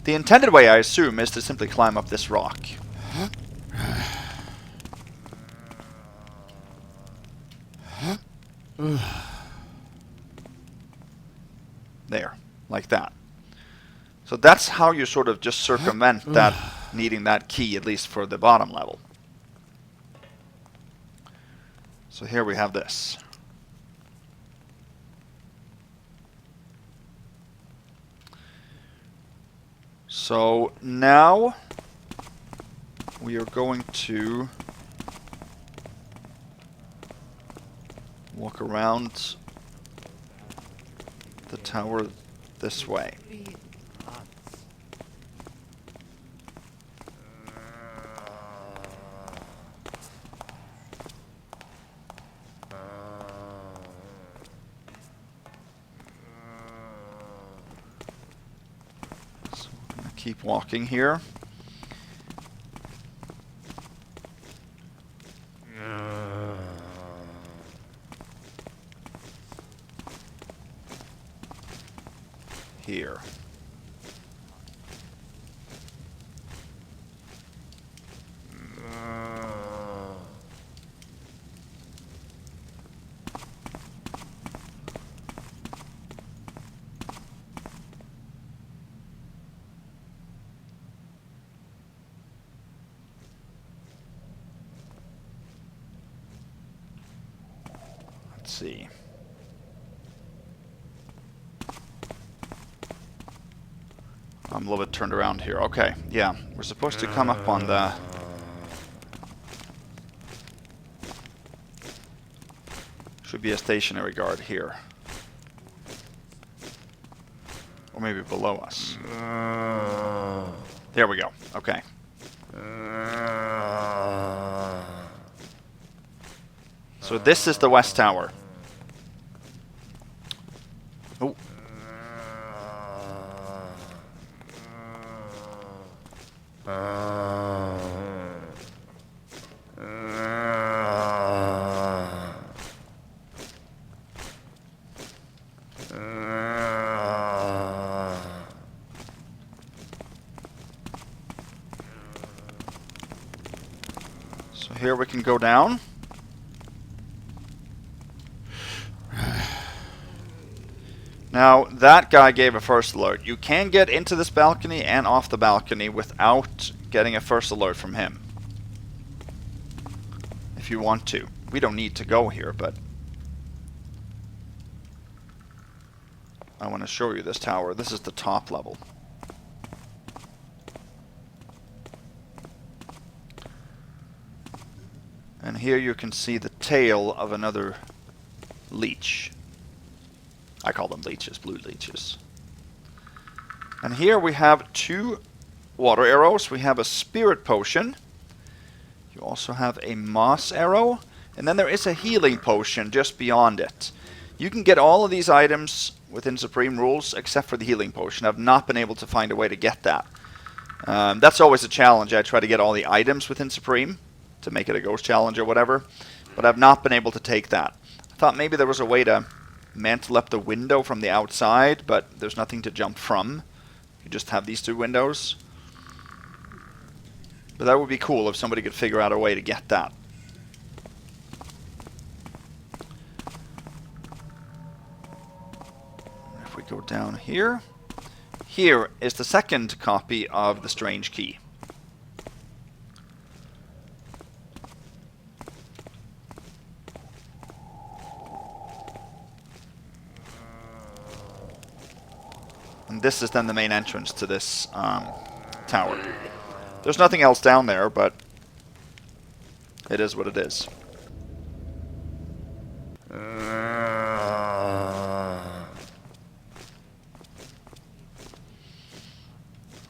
the intended way, I assume, is to simply climb up this rock. There, like that. So that's how you sort of just circumvent that, needing that key, at least for the bottom level. So here we have this. So now we are going to walk around the tower this way. Keep walking here. see. I'm a little bit turned around here. Okay, yeah. We're supposed to come up on the... Should be a stationary guard here. Or maybe below us. There we go. Okay. So this is the West Tower. Oh. So here we can go down. Now, that guy gave a first alert. You can get into this balcony and off the balcony without getting a first alert from him. If you want to. We don't need to go here, but... I want to show you this tower. This is the top level. And here you can see the tail of another leech. I call them leeches, blue leeches. And here we have 2 water arrows. We have a spirit potion. You also have a moss arrow. And then there is a healing potion just beyond it. You can get all of these items within Supreme rules except for the healing potion. I've not been able to find a way to get that. That's always a challenge. I try to get all the items within Supreme to make it a ghost challenge or whatever. But I've not been able to take that. I thought maybe there was a way to mantle up the window from the outside, but there's nothing to jump from. You just have these 2 windows. But that would be cool if somebody could figure out a way to get that. If we go down here, here is the second copy of the strange key. And this is then the main entrance to this tower. There's nothing else down there, but it is what it is.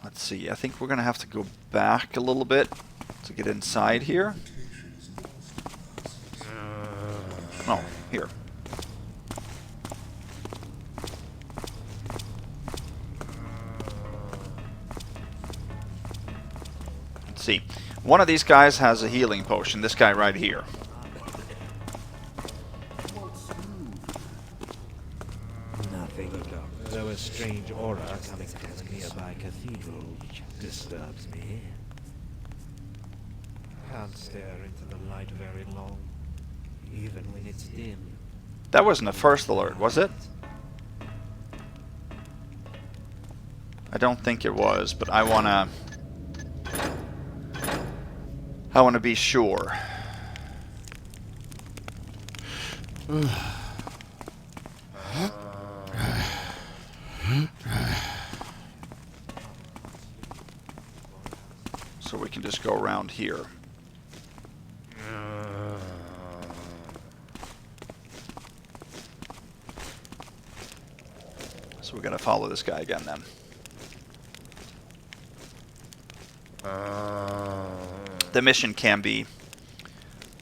Let's see, I think we're going to have to go back a little bit to get inside here. Oh, here. See, one of these guys has a healing potion, this guy right here. Nothing, though a strange aura coming from a nearby cathedral disturbs me. Can't stare into the light very long, even when it's dim. That wasn't a first alert, was it? I don't think it was, but I wanna be sure. So we can just go around here. So we gotta follow this guy again then. The mission can be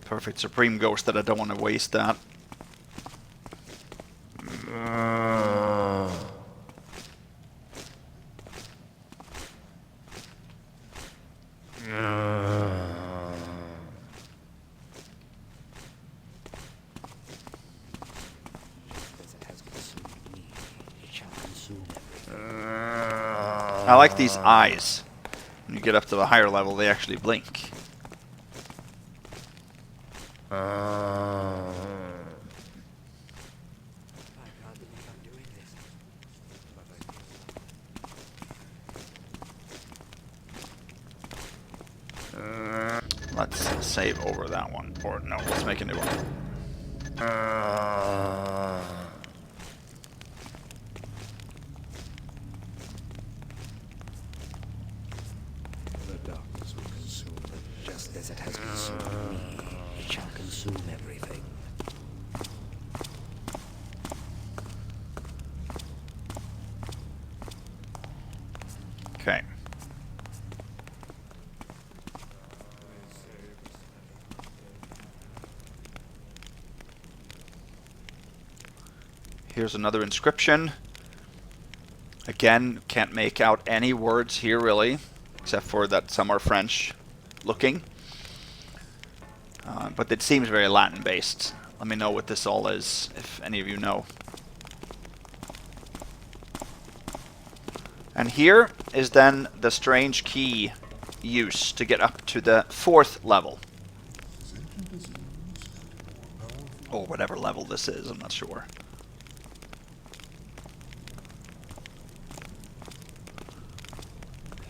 perfect Supreme Ghost that I don't want to waste that. I like these eyes. When you get up to the higher level, they actually blink. Let's save over that one. Or no, let's make a new one. The darkness will consume them just as it has consumed me. It shall consume everything. Okay. Here's another inscription. Again, can't make out any words here really, except for that some are French looking. But it seems very Latin based. Let me know what this all is, if any of you know. And here is then the strange key use to get up to the 4th level. Or whatever level this is, I'm not sure.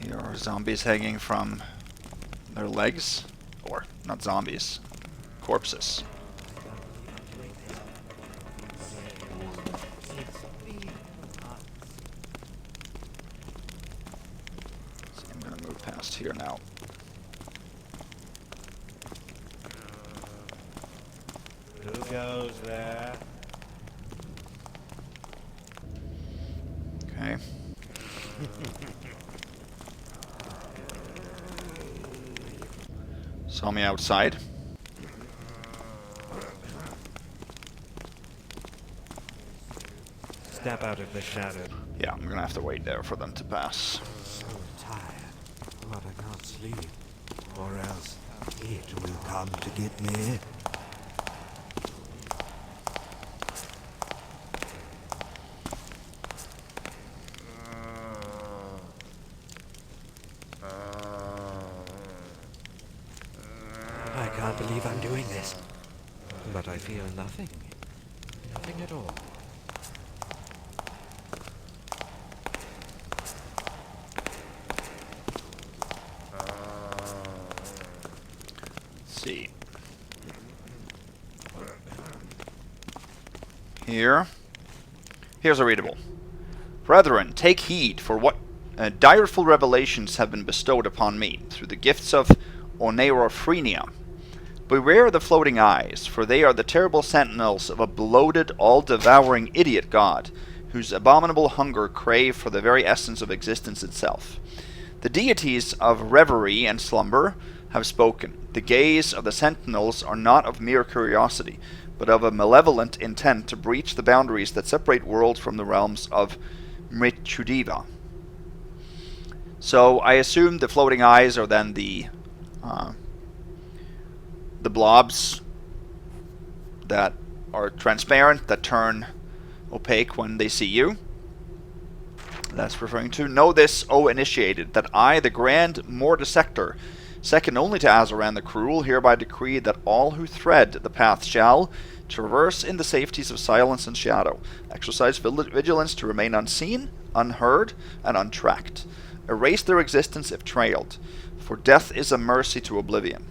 Here are zombies hanging from their legs. Or, not zombies, corpses. So I'm going to move past here now. Who goes there? Okay. Saw me outside. Step out of the shadow. Yeah, I'm gonna have to wait there for them to pass. So tired, but I can't sleep. Or else it will come to get me. I can't believe I'm doing this. But I feel nothing. Nothing at all. Let's see. Here's a readable. Brethren, take heed, for what direful revelations have been bestowed upon me through the gifts of Oneirofrenia. Beware the floating eyes, for they are the terrible sentinels of a bloated, all-devouring idiot god, whose abominable hunger crave for the very essence of existence itself. The deities of reverie and slumber have spoken. The gaze of the sentinels are not of mere curiosity, but of a malevolent intent to breach the boundaries that separate worlds from the realms of Mritchudiva. So I assume the floating eyes are then the blobs that are transparent, that turn opaque when they see you. That's referring to, know this, O initiated, that I, the Grand Mordisector, second only to Azaran the Cruel, hereby decree that all who thread the path shall traverse in the safeties of silence and shadow, exercise vigilance to remain unseen, unheard, and untracked, erase their existence if trailed, for death is a mercy to oblivion.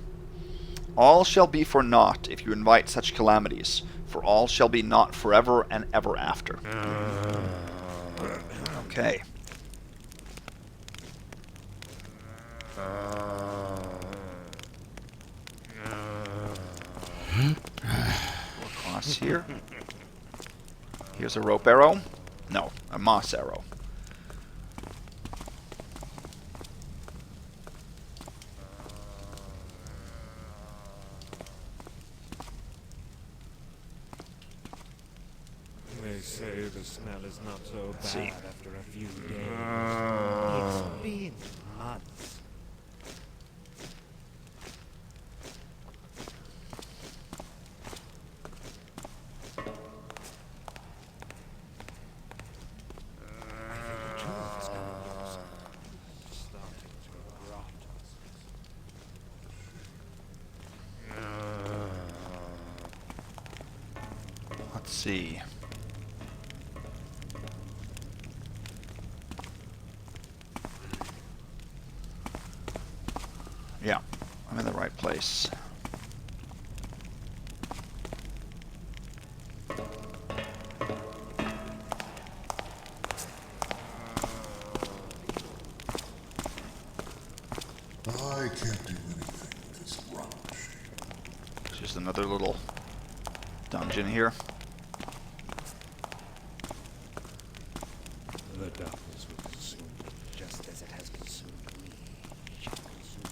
All shall be for naught if you invite such calamities, for all shall be naught forever and ever after. Okay. Across here. Here's a rope arrow. No, a moss arrow. They say the smell is not so bad see. after a few days. It's been months. I think the truth is coming loose. Starting to rot. Let's see. Yeah, I'm in the right place. I can't do anything with this rock machine. Just another little dungeon here. The darkness will consume me, just as it has consumed me. It shall consume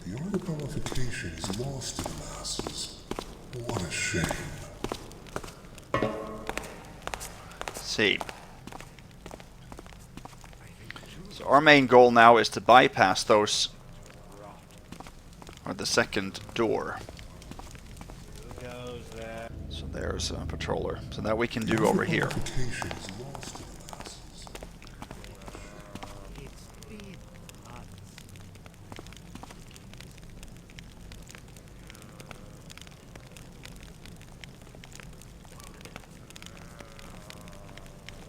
me. The art of nullification is lost to the masses. What a shame. Let's see. So our main goal now is to bypass those, or the second door. Who goes there? So there's a patroller. So that we can do over here. Nullification is lost to the masses. It's been months.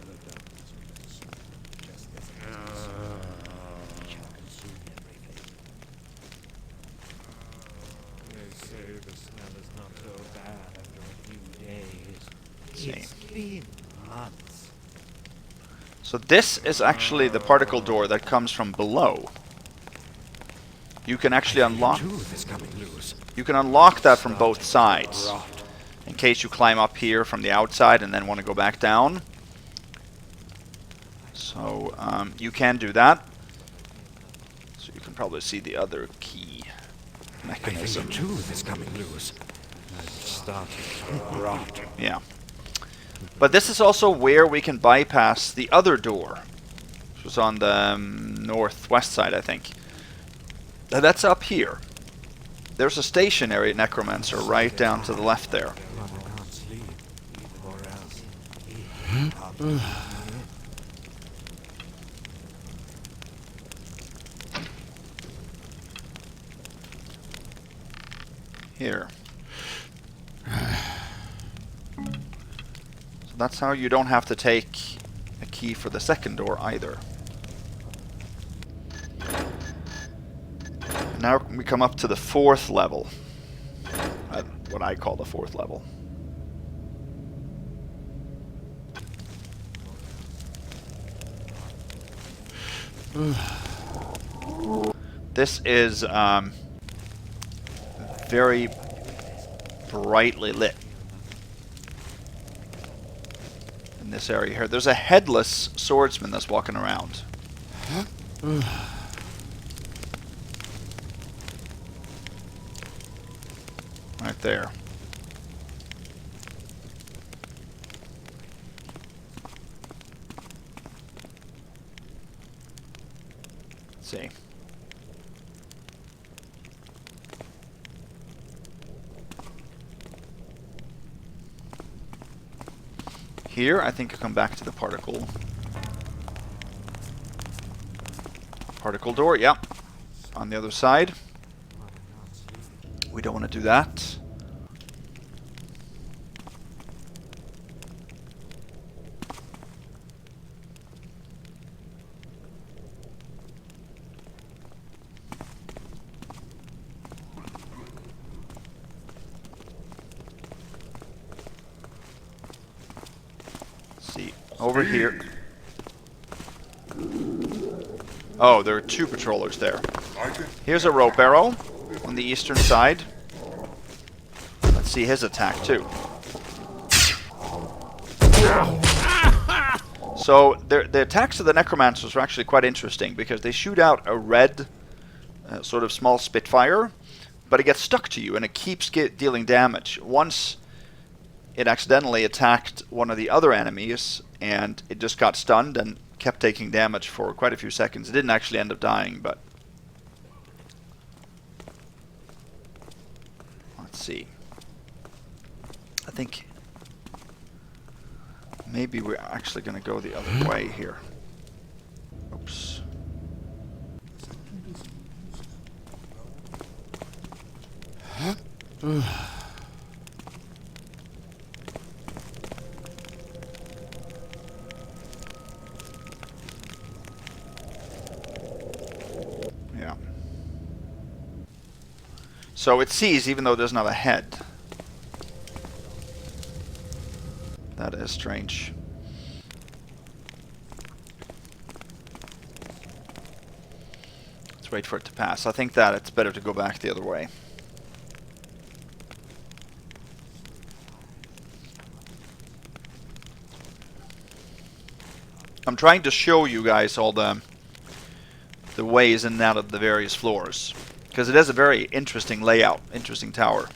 The darkness will consume me, just as it has consumed me. It shall consume everything. They say the smell is not so bad after a few days. It's been months. So this is actually the particle door that comes from below. You can actually unlock. Truth is coming loose. You can unlock that from both sides, in case you climb up here from the outside and then want to go back down. So you can do that. So you can probably see the other key mechanism. Truth is coming loose. I'm starting to rot. Yeah. But this is also where we can bypass the other door, which was on the northwest side, I think. That's up here. There's a stationary necromancer right down to the left there. One can't sleep, or else he can't. Here. So that's how you don't have to take a key for the second door either. And now we come up to the fourth level. What I call the fourth level. This is very brightly lit in this area here. There's a headless swordsman that's walking around. Right there. Let's see. Here, I think I come back to the particle door, yeah. On the other side. We don't want to do that. See, over here. Oh, there are two patrollers there. Here's a rope arrow on the eastern side. Let's see his attack too. So the attacks of the necromancers are actually quite interesting because they shoot out a red sort of small spitfire, but it gets stuck to you and it keeps dealing damage. Once it accidentally attacked one of the other enemies and it just got stunned and kept taking damage for quite a few seconds. It didn't actually end up dying, but let's see. I think maybe we're actually going to go the other way here. Oops. Yeah. So it sees even though it doesn't have a head. That is strange. Let's wait for it to pass. I think that it's better to go back the other way. I'm trying to show you guys all the ways in and out of the various floors, because it is a very interesting layout, interesting tower.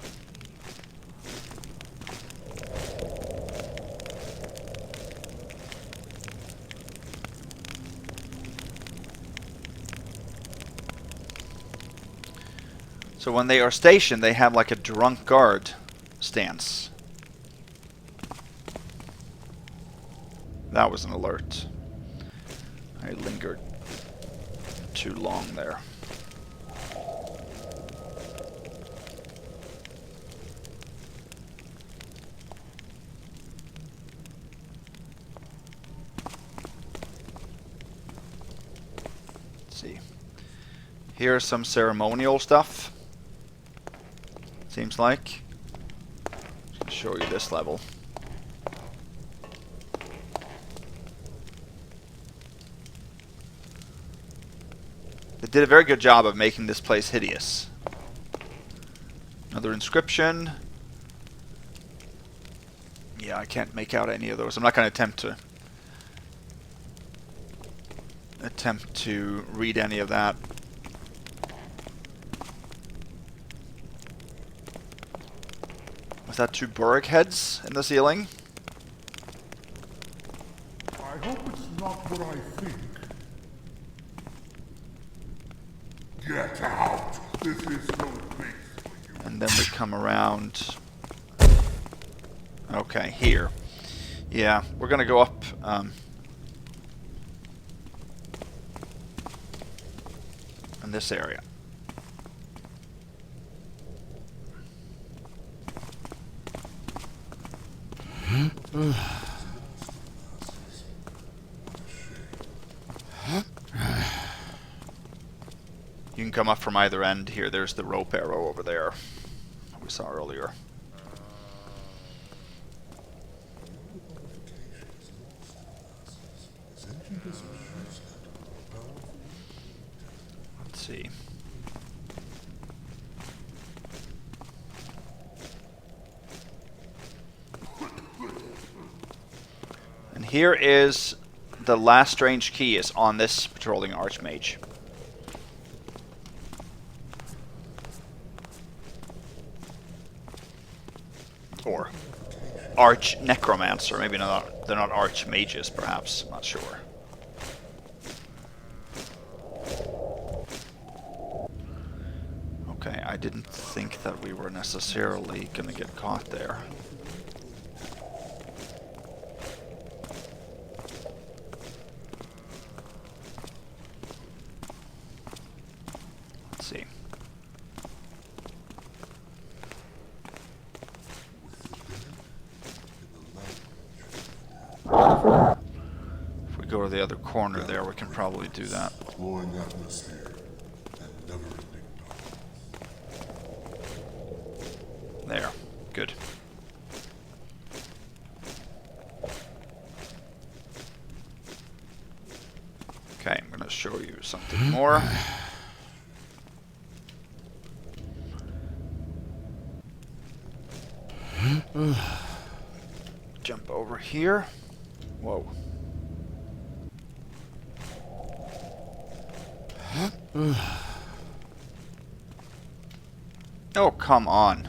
So when they are stationed, they have like a drunk guard stance. That was an alert. I lingered too long there. Let's see. Here's some ceremonial stuff. Seems like. I'll show you this level. They did a very good job of making this place hideous. Another inscription. Yeah, I can't make out any of those. I'm not going to attempt to read any of that. Was that 2 Burg heads in the ceiling? I hope it's not what I think. Get out! This is no place for you. And then we come around. Okay, here. Yeah, we're gonna go up. In this area. You can come up from either end here. There's the rope arrow over there we saw earlier. Let's see. And here is the last strange key is on this patrolling archmage. Or arch necromancer. Maybe not. They're not arch mages, perhaps. I'm not sure. Okay, I didn't think that we were necessarily gonna get caught there. Let's see. If we go to the other corner there, we can probably do that. Glowing atmosphere and never-ending darkness. There. Good. Okay, I'm going to show you something more. Jump over here. Whoa. Oh, come on.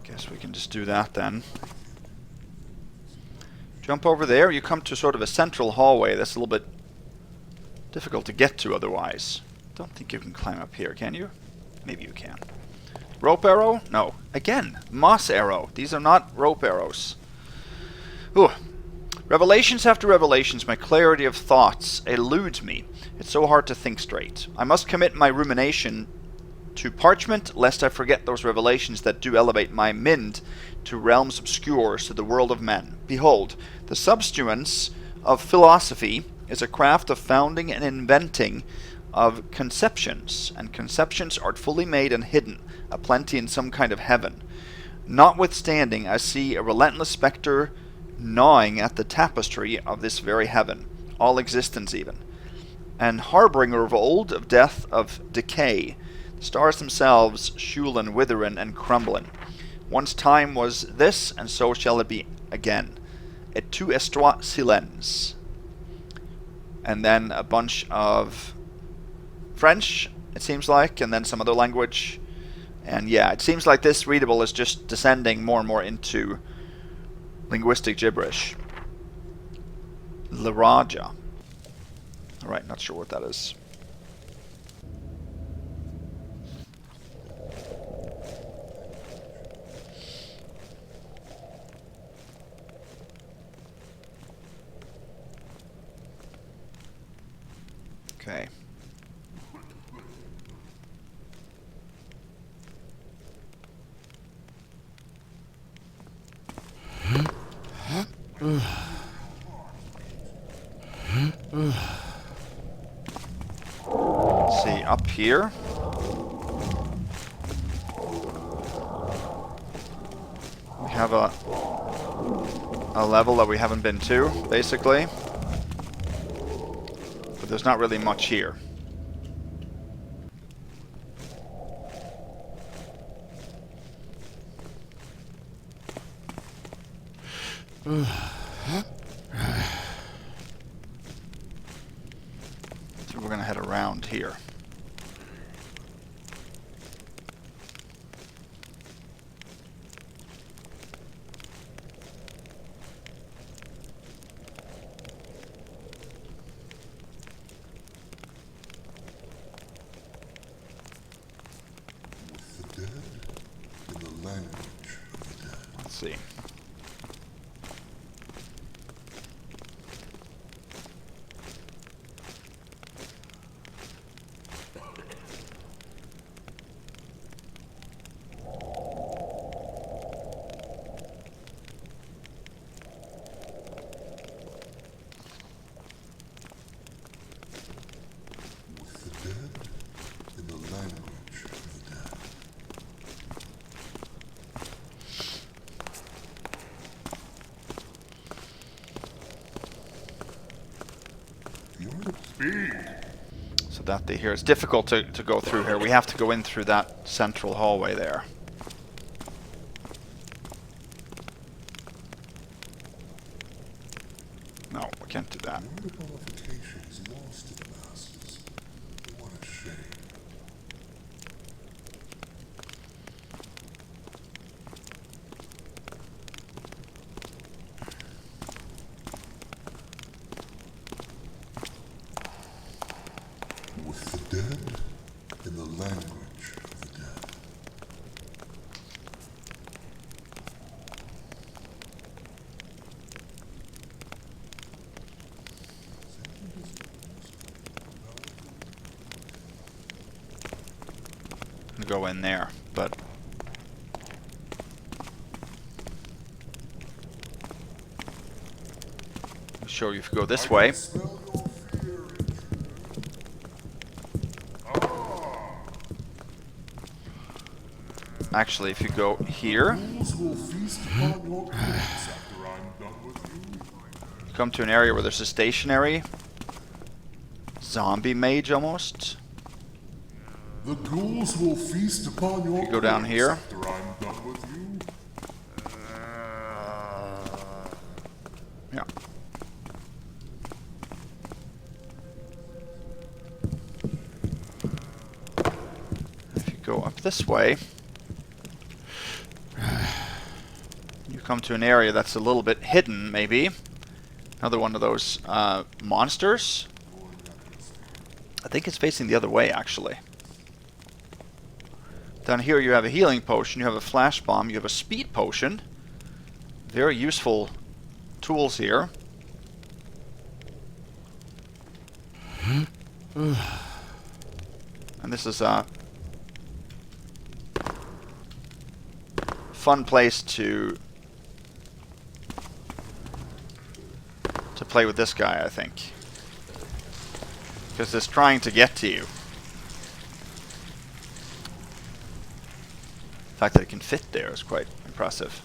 Guess we can just do that then. Jump over there. You come to sort of a central hallway that's a little bit difficult to get to otherwise. Don't think you can climb up here, can you? Maybe you can. Rope arrow? No. Again, moss arrow. These are not rope arrows. Ooh. Revelations after revelations, my clarity of thoughts eludes me. It's so hard to think straight. I must commit my rumination to parchment, lest I forget those revelations that do elevate my mind to realms obscure, to the world of men. Behold, the substance of philosophy is a craft of founding and inventing of conceptions, and conceptions artfully made and hidden, aplenty in some kind of heaven. Notwithstanding, I see a relentless spectre gnawing at the tapestry of this very heaven, all existence even, and harbinger of old, of death, of decay. The stars themselves, shulin, witherin, and crumblin. Once time was this, and so shall it be again. Et tu estroit silens. And then a bunch of French, it seems like, and then some other language. And yeah, it seems like this readable is just descending more and more into linguistic gibberish. Laraja. Alright, not sure what that is. Okay. Let's see, up here. We have a level that we haven't been to, basically. But there's not really much here. So we're gonna head around here. With the dead in the language of the dead. Let's see. With the dead in the language of the dead. The art of speed. So that they hear. It's difficult to go through here. We have to go in through that central hallway there. No, we can't do that. The art of modification is lost to the masses. What a shame. With the dead in the language of the dead. Go in there, but I'll show you if you go this way. Smell your fear, Actually, if you go here, Fools will feast upon your corpse after I'm done with you. you come to an area where there's a stationary zombie mage almost. The ghouls will feast upon your You go down corpse here. after I'm done with you. Yeah. If you go up this way, you come to an area that's a little bit hidden, maybe. Another one of those monsters. I think it's facing the other way, actually. Down here you have a healing potion, you have a flash bomb, you have a speed potion. Very useful tools here. And this is a fun place to play with this guy, I think. Because it's trying to get to you. The fact that it can fit there is quite impressive. impressive.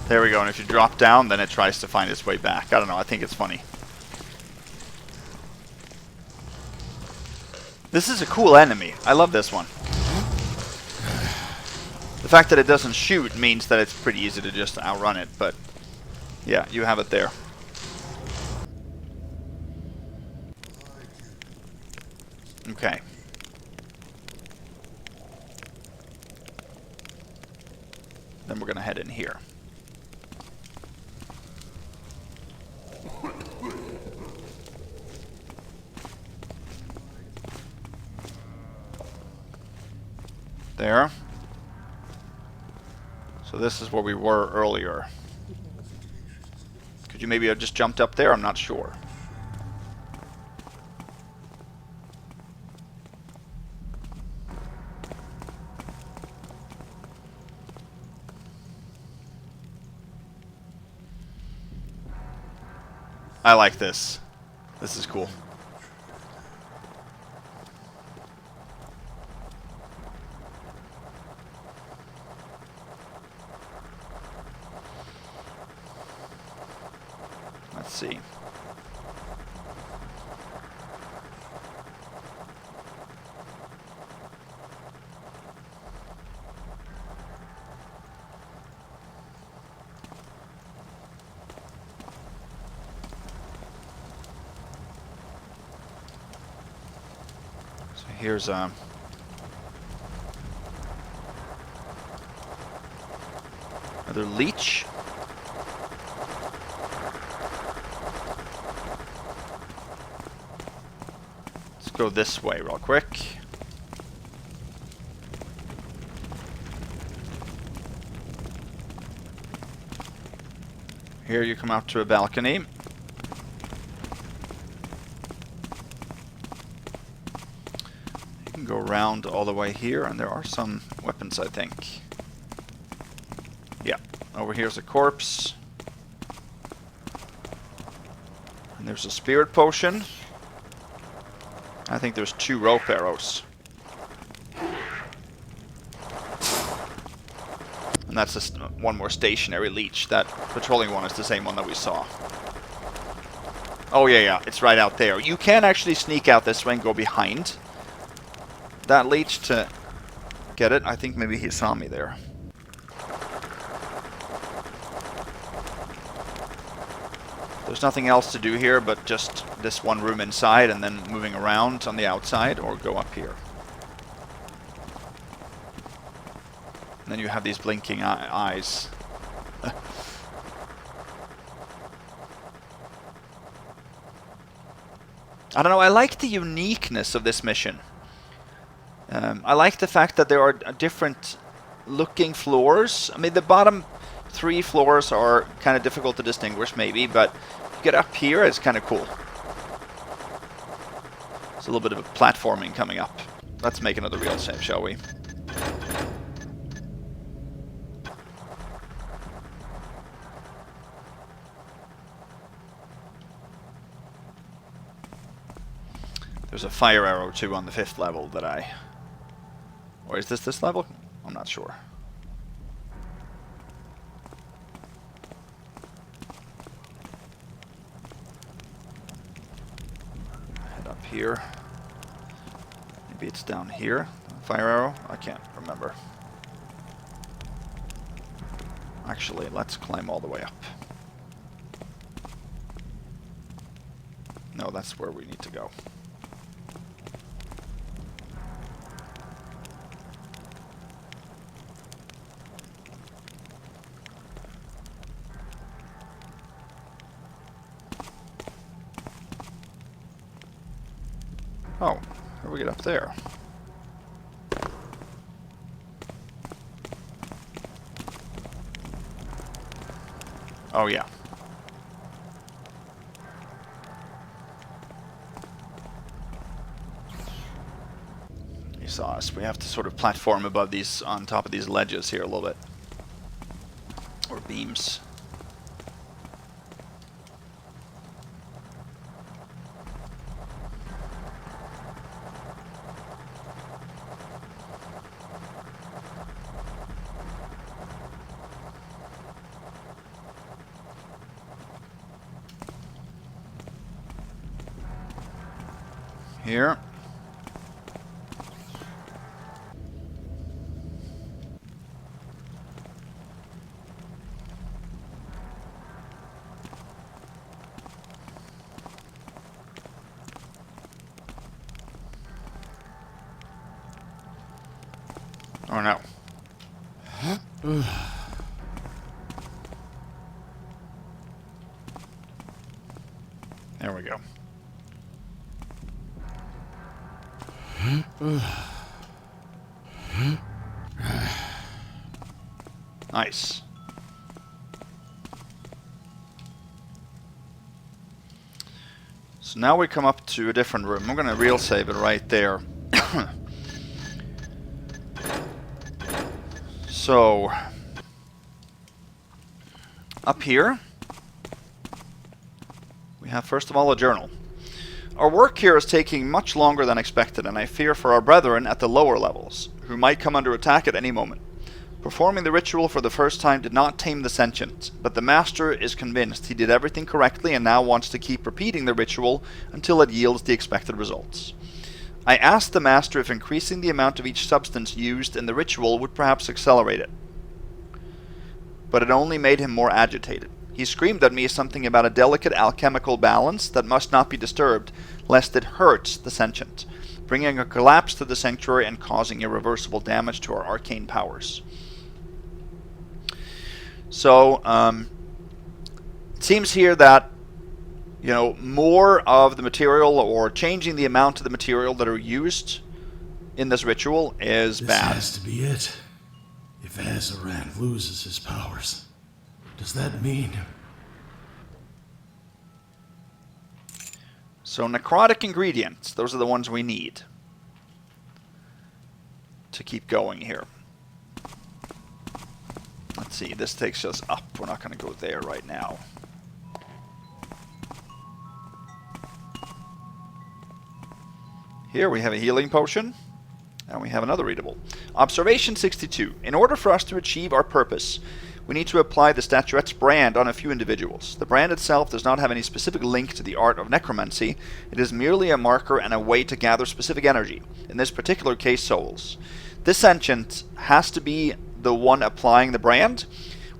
There we go, and if you drop down, then it tries to find its way back. I don't know, I think it's funny. This is a cool enemy. I love this one. The fact that it doesn't shoot means that it's pretty easy to just outrun it, but yeah, you have it there. Okay. Then we're gonna head in here. There. So this is where we were earlier. Could you maybe have just jumped up there? I'm not sure. I like this. This is cool. Let's see. So here's another leech. Go this way real quick. Here you come out to a balcony. You can go around all the way here, and there are some weapons, I think. Yeah, over here's a corpse. And there's a spirit potion. I think there's 2 rope arrows. And that's just one more stationary leech. That patrolling one is the same one that we saw. Oh yeah, it's right out there. You can actually sneak out this way and go behind that leech to get it. I think maybe he saw me there. There's nothing else to do here but just this one room inside and then moving around on the outside or go up here. And then you have these blinking eyes. I don't know, I like the uniqueness of this mission. I like the fact that there are different looking floors. I mean, the bottom 3 floors are kind of difficult to distinguish maybe, but you get up here, it's kind of cool. It's a little bit of a platforming coming up. Let's make another real save, shall we? There's a fire arrow too on the 5th level that I... Or is this level? I'm not sure. Head up here. Maybe it's down here. Fire arrow? I can't remember. Actually, let's climb all the way up. No, that's where we need to go. Oh, how do we get up there? Oh, yeah. These saw us. We have to sort of platform above these, on top of these ledges here a little bit. Or beams. Here. Oh no. There we go. Nice. So now we come up to a different room. I'm gonna real save it right there. So up here we have first of all a journal. Our work here is taking much longer than expected, and I fear for our brethren at the lower levels, who might come under attack at any moment. Performing the ritual for the first time did not tame the sentient, but the Master is convinced he did everything correctly and now wants to keep repeating the ritual until it yields the expected results. I asked the Master if increasing the amount of each substance used in the ritual would perhaps accelerate it, but it only made him more agitated. He screamed at me something about a delicate alchemical balance that must not be disturbed, lest it hurts the sentient, bringing a collapse to the sanctuary and causing irreversible damage to our arcane powers. So, it seems here that, you know, more of the material or changing the amount of the material that are used in this ritual is bad. This has to be it. If Azaran loses his powers, does that mean... So necrotic ingredients, those are the ones we need to keep going here. Let's see, this takes us up. We're not going to go there right now. Here we have a healing potion, and we have another readable. Observation 62. In order for us to achieve our purpose, we need to apply the statuette's brand on a few individuals. The brand itself does not have any specific link to the art of necromancy. It is merely a marker and a way to gather specific energy, in this particular case souls. This sentient has to be the one applying the brand.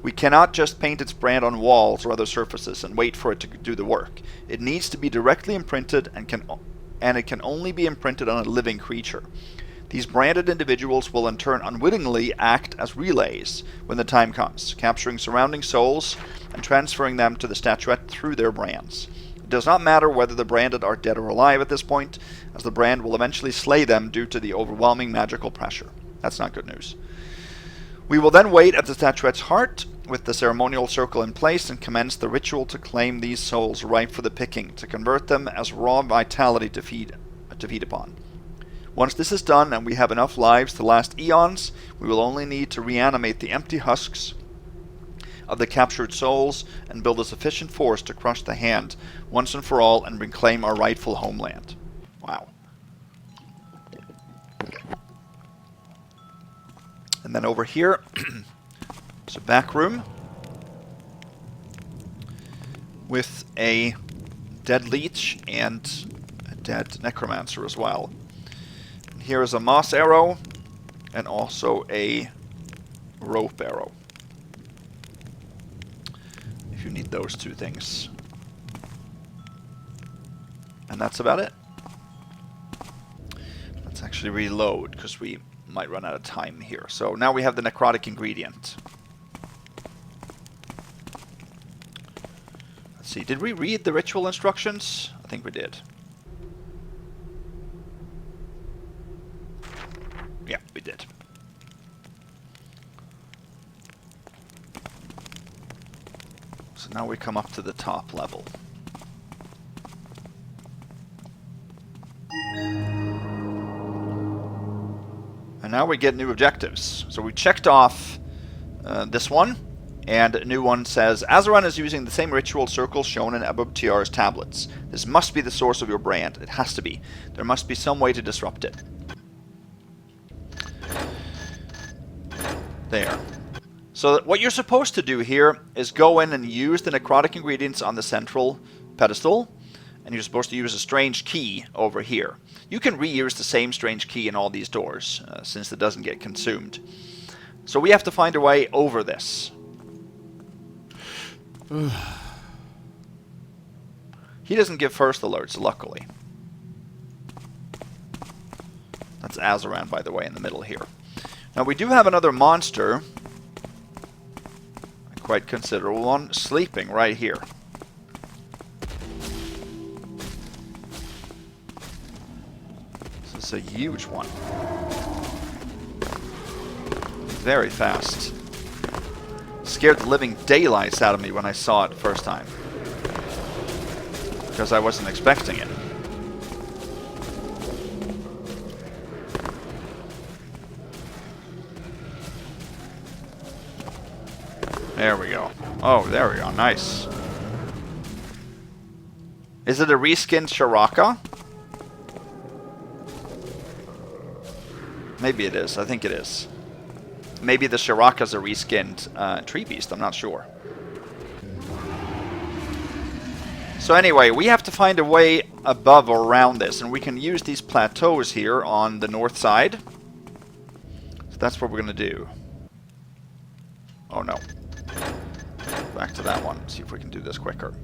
We cannot just paint its brand on walls or other surfaces and wait for it to do the work. It needs to be directly imprinted and it can only be imprinted on a living creature. These branded individuals will in turn unwittingly act as relays when the time comes, capturing surrounding souls and transferring them to the statuette through their brands. It does not matter whether the branded are dead or alive at this point, as the brand will eventually slay them due to the overwhelming magical pressure. That's not good news. We will then wait at the statuette's heart with the ceremonial circle in place and commence the ritual to claim these souls ripe for the picking, to convert them as raw vitality to feed upon. Once this is done and we have enough lives to last eons, we will only need to reanimate the empty husks of the captured souls and build a sufficient force to crush the hand once and for all and reclaim our rightful homeland. Wow. And then over here, there's a back room with a dead leech and a dead necromancer as well. And here is a moss arrow and also a rope arrow, if you need those two things. And that's about it. Let's actually reload because we might run out of time here. So now we have the necrotic ingredient. Let's see, did we read the ritual instructions? I think we did. Yeah, we did. So now we come up to the top level. now we get new objectives. So we checked off this one, and a new one says, Azaran is using the same ritual circle shown in Abub TR's tablets. This must be the source of your brand. It has to be. There must be some way to disrupt it. There. So what you're supposed to do here is go in and use the necrotic ingredients on the central pedestal, and you're supposed to use a strange key over here. You can reuse the same strange key in all these doors, since it doesn't get consumed. So we have to find a way over this. He doesn't give first alerts, luckily. That's Azaran, by the way, in the middle here. Now we do have another monster, a quite considerable one, sleeping right here. This is a huge one. Very fast. Scared the living daylights out of me when I saw it the first time, because I wasn't expecting it. There we go. Oh, there we go. Nice. Is it a reskinned Shiraka? Maybe it is. I think it is. Maybe the Shiraka's a reskinned tree beast. I'm not sure. So anyway, we have to find a way above or around this, and we can use these plateaus here on the north side. So that's what we're going to do. Oh no. Back to that one. See if we can do this quicker.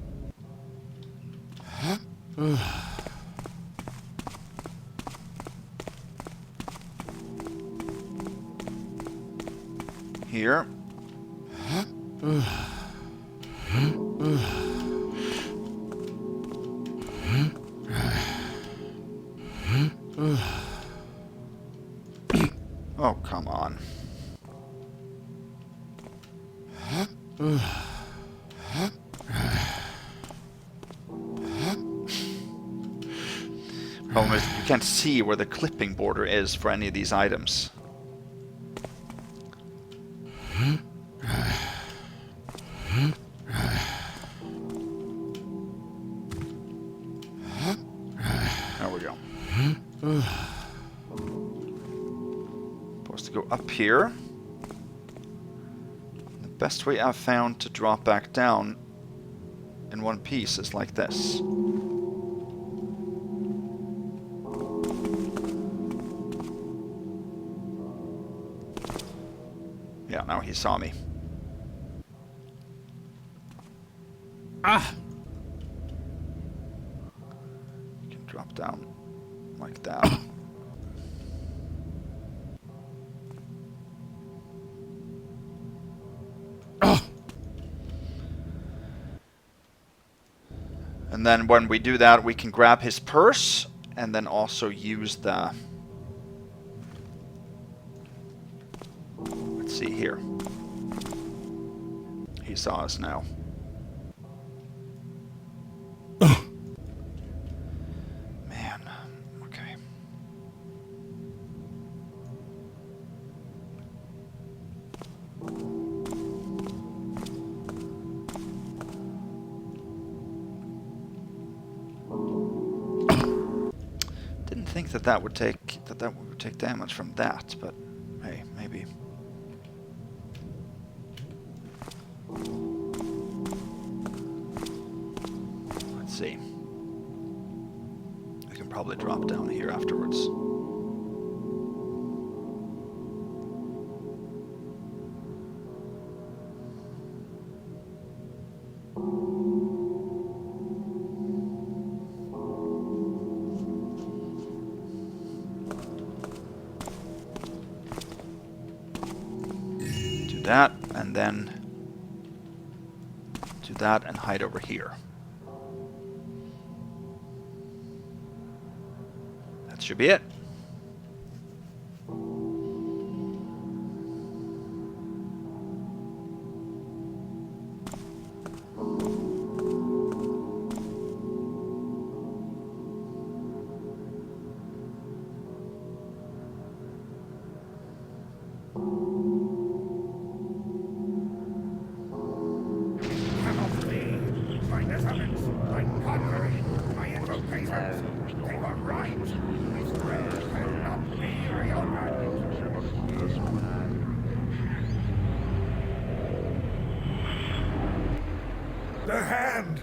Here. Oh, come on. Problem is, you can't see where the clipping border is for any of these items. There we go. Supposed to go up here. The best way I've found to drop back down in one piece is like this. Yeah, now he saw me. Ah! You can drop down like that. And then when we do that, we can grab his purse and then also use the... Let's see here. He saw us now. Man, okay. Didn't think that would take damage from that, but hey, maybe. Let's see. We can probably drop down here afterwards. That, and then do that and hide over here. That should be it. a hand!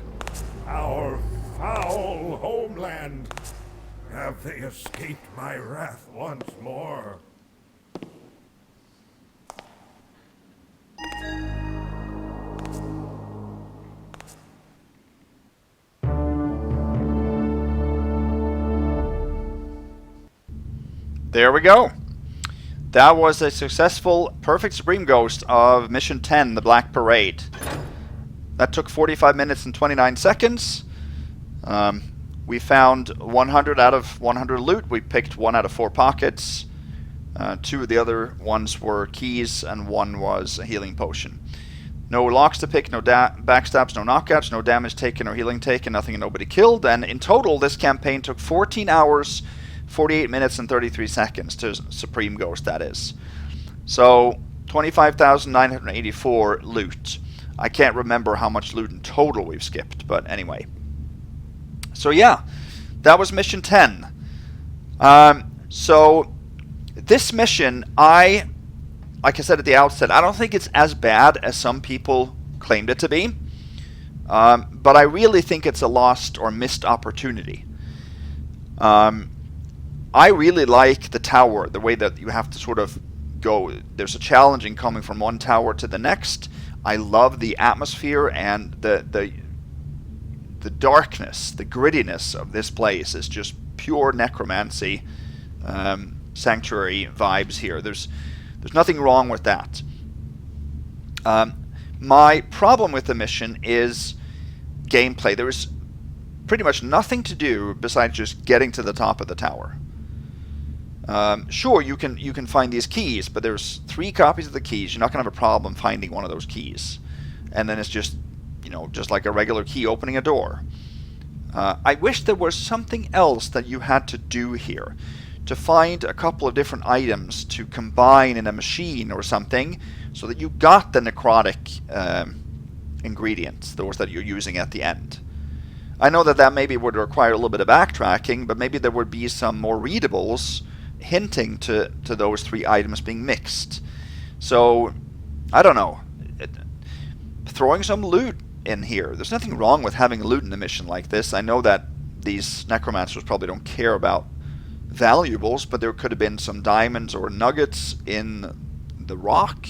Our foul homeland! Have they escaped my wrath once more? There we go. That was a successful Perfect Supreme Ghost of Mission 10, the Black Parade. That took 45 minutes and 29 seconds. We found 100 out of 100 loot. We picked 1 out of 4 pockets. 2 of the other ones were keys, and 1 was a healing potion. No locks to pick, no backstabs, no knockouts, no damage taken or healing taken, nothing and nobody killed. And in total, this campaign took 14 hours, 48 minutes, and 33 seconds to Supreme Ghost, that is. So, 25,984 loot. I can't remember how much loot in total we've skipped, but anyway. So yeah, that was Mission 10. So, this mission, like I said at the outset, I don't think it's as bad as some people claimed it to be. But I really think it's a lost or missed opportunity. I really like the tower, the way that you have to sort of go. There's a challenge in coming from one tower to the next. I love the atmosphere and the darkness, the grittiness of this place is just pure necromancy, sanctuary vibes here. There's nothing wrong with that. My problem with the mission is gameplay. There is pretty much nothing to do besides just getting to the top of the tower. Sure, you can find these keys, but there's 3 copies of the keys. You're not going to have a problem finding one of those keys. And then it's just, just like a regular key opening a door. I wish there was something else that you had to do here. To find a couple of different items to combine in a machine or something, so that you got the necrotic ingredients, those that you're using at the end. I know that maybe would require a little bit of backtracking, but maybe there would be some more readables hinting to those 3 items being mixed. So, I don't know. Throwing some loot in here. There's nothing wrong with having loot in a mission like this. I know that these necromancers probably don't care about valuables, but there could have been some diamonds or nuggets in the rock,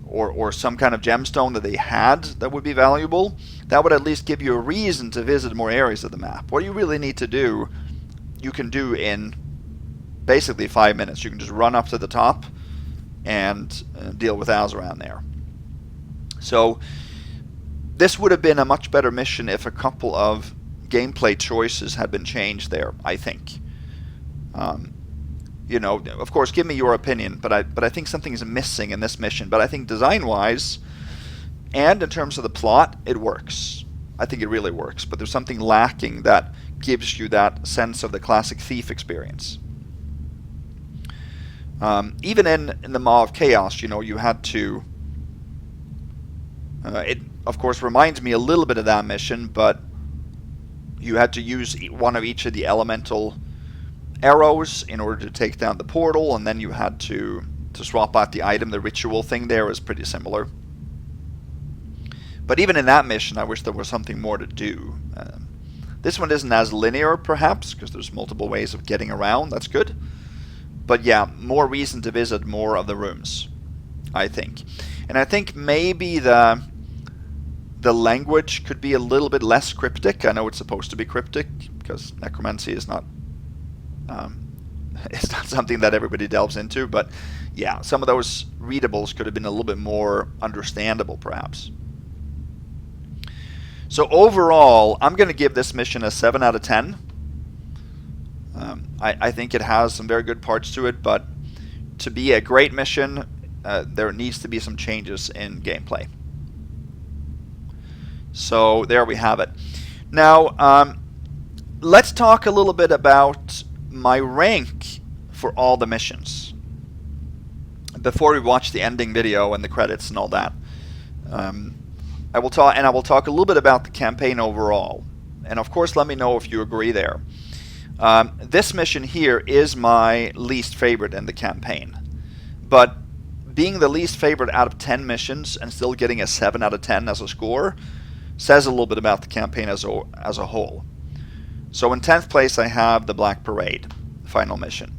or some kind of gemstone that they had that would be valuable. That would at least give you a reason to visit more areas of the map. What you really need to do, you can do in basically 5 minutes. You can just run up to the top and deal with Azaran there. So this would have been a much better mission if a couple of gameplay choices had been changed there, I think. Of course, give me your opinion, but I think something is missing in this mission. But I think design-wise, and in terms of the plot, it works. I think it really works. But there's something lacking that gives you that sense of the classic Thief experience. Even in the Maw of Chaos, you had to... it, of course, reminds me a little bit of that mission, but you had to use one of each of the elemental arrows in order to take down the portal, and then you had to swap out the item. The ritual thing there is pretty similar. But even in that mission, I wish there was something more to do. This one isn't as linear, perhaps, because there's multiple ways of getting around. That's good. But yeah, more reason to visit more of the rooms, I think. And I think maybe the language could be a little bit less cryptic. I know it's supposed to be cryptic, because necromancy is not it's not something that everybody delves into, but yeah, some of those readables could have been a little bit more understandable, perhaps. So overall, I'm going to give this mission a 7 out of 10. I think it has some very good parts to it, but to be a great mission, there needs to be some changes in gameplay. So there we have it. Now, let's talk a little bit about my rank for all the missions before we watch the ending video and the credits and all that. I will talk a little bit about the campaign overall, and of course let me know if you agree there. This mission here is my least favorite in the campaign, but being the least favorite out of 10 missions and still getting a 7 out of 10 as a score says a little bit about the campaign as a whole. So in 10th place I have the Black Parade, final mission.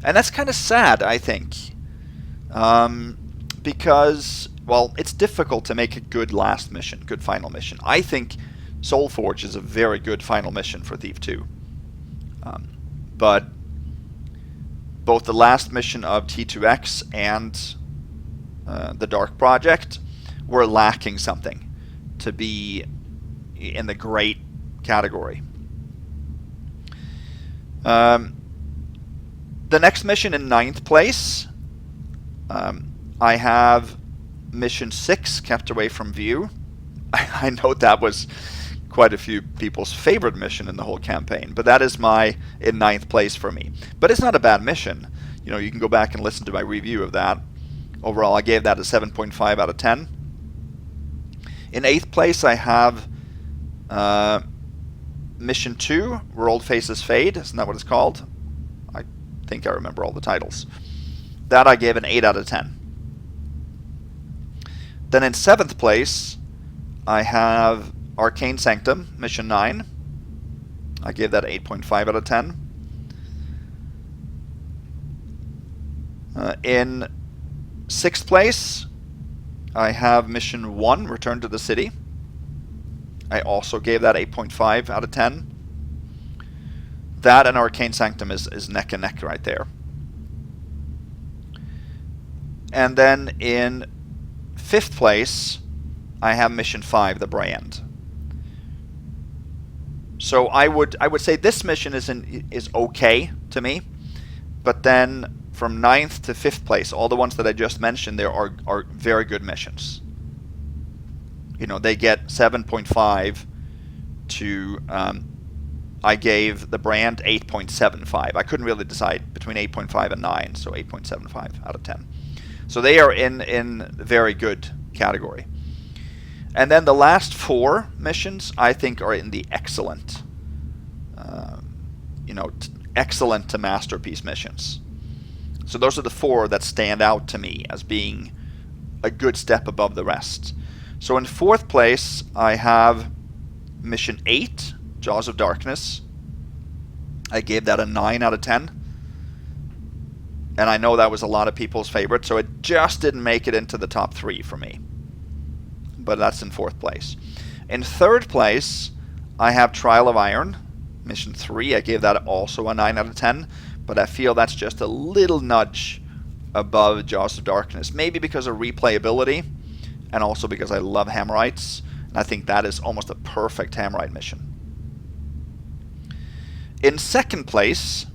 And that's kind of sad, I think. Because, well, it's difficult to make a good last mission, good final mission. I think Soulforge is a very good final mission for Thief 2. But both the last mission of T2X and the Dark Project were lacking something to be in the great category. The next mission in 9th place, I have mission 6, Kept Away from View. I know that was quite a few people's favorite mission in the whole campaign, but that is in 9th place for me. But it's not a bad mission. You know, you can go back and listen to my review of that. Overall, I gave that a 7.5 out of 10. In 8th place, I have mission 2, Where Old Faces Fade. Isn't that what it's called? I think I remember all the titles. That I gave an 8 out of 10. Then in 7th place, I have Arcane Sanctum, Mission 9. I gave that 8.5 out of 10. In 6th place, I have Mission 1, Return to the City. I also gave that 8.5 out of 10. That and Arcane Sanctum is neck and neck right there. And then in 5th place, I have Mission 5, The Brand. So I would say this mission is okay to me, but then from 9th to 5th place, all the ones that I just mentioned there are very good missions. You know, they get 7.5 to, I gave The Brand 8.75. I couldn't really decide between 8.5 and 9, so 8.75 out of 10. So they are in very good category. And then the last 4 missions, I think, are in the excellent, excellent to masterpiece missions. So those are the 4 that stand out to me as being a good step above the rest. So in 4th place, I have Mission 8, Jaws of Darkness. I gave that a 9 out of 10. And I know that was a lot of people's favorite, so it just didn't make it into the top 3 for me. But that's in 4th place. In 3rd place, I have Trial of Iron, Mission 3. I gave that also a 9 out of 10, but I feel that's just a little nudge above Jaws of Darkness. Maybe because of replayability, and also because I love Hammerites, and I think that is almost a perfect Hammerite mission. In 2nd place,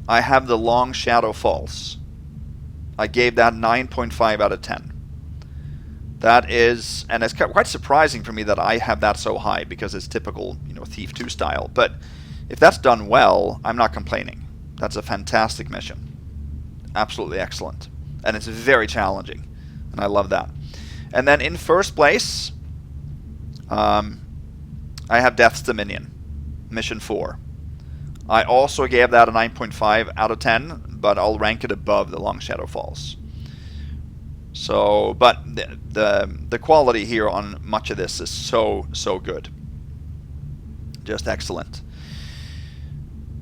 I have The Long Shadow Falls. I gave that 9.5 out of 10. That is, and it's quite surprising for me that I have that so high, because it's typical, Thief 2 style. But if that's done well, I'm not complaining. That's a fantastic mission. Absolutely excellent. And it's very challenging. And I love that. And then in 1st place, I have Death's Dominion, Mission 4. I also gave that a 9.5 out of 10, but I'll rank it above The Long Shadow Falls. So, but the quality here on much of this is so good. Just excellent.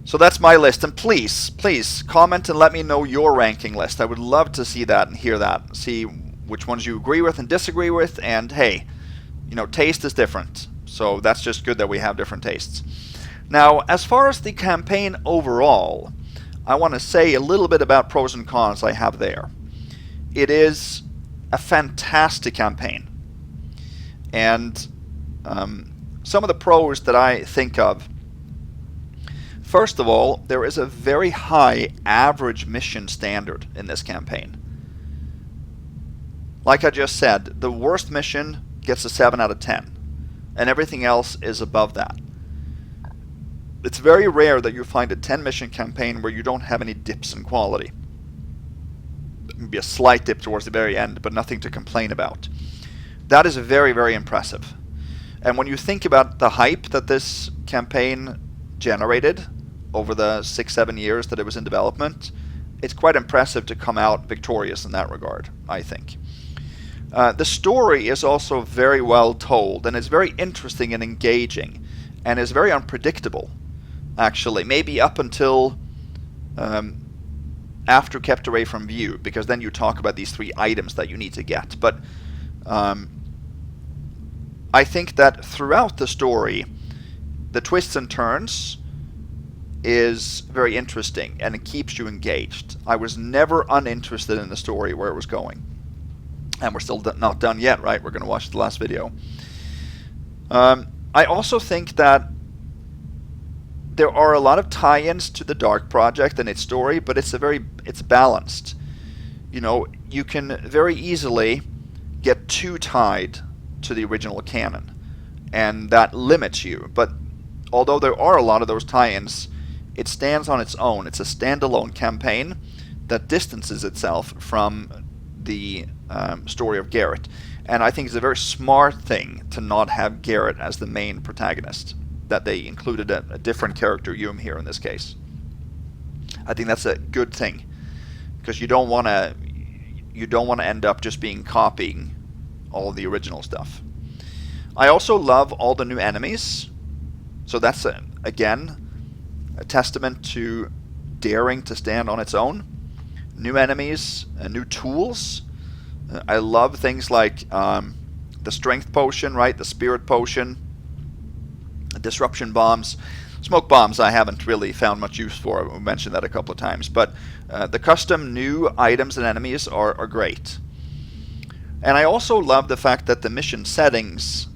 So that's my list, and please comment and let me know your ranking list. I would love to see that and hear that. See which ones you agree with and disagree with, and hey, taste is different. So that's just good that we have different tastes. Now, as far as the campaign overall, I want to say a little bit about pros and cons I have there. It is a fantastic campaign. And some of the pros that I think of, first of all, there is a very high average mission standard in this campaign. Like I just said, the worst mission gets a 7 out of 10, and everything else is above that. It's very rare that you find a 10-mission campaign where you don't have any dips in quality. Maybe a slight dip towards the very end, but nothing to complain about. That is very, very impressive. And when you think about the hype that this campaign generated over the 6-7 years that it was in development, it's quite impressive to come out victorious in that regard, I think. The story is also very well told, and it's very interesting and engaging, and is very unpredictable, actually. Maybe up until after Kept Away from View, because then you talk about these 3 items that you need to get. But I think that throughout the story, the twists and turns is very interesting, and it keeps you engaged. I was never uninterested in the story where it was going. And we're still not done yet, right? We're going to watch the last video. I also think that there are a lot of tie-ins to the Dark Project and its story, but it's balanced. You know, you can very easily get too tied to the original canon, and that limits you. But although there are a lot of those tie-ins, it stands on its own. It's a standalone campaign that distances itself from the story of Garrett. And I think it's a very smart thing to not have Garrett as the main protagonist, that they included a different character, Hume, here in this case. I think that's a good thing, because you don't want to end up just copying all of the original stuff. I also love all the new enemies, so that's again a testament to daring to stand on its own. New enemies, new tools. I love things like the strength potion, right? The spirit potion, disruption bombs. Smoke bombs I haven't really found much use for. We mentioned that a couple of times. But the custom new items and enemies are great. And I also love the fact that the mission settings,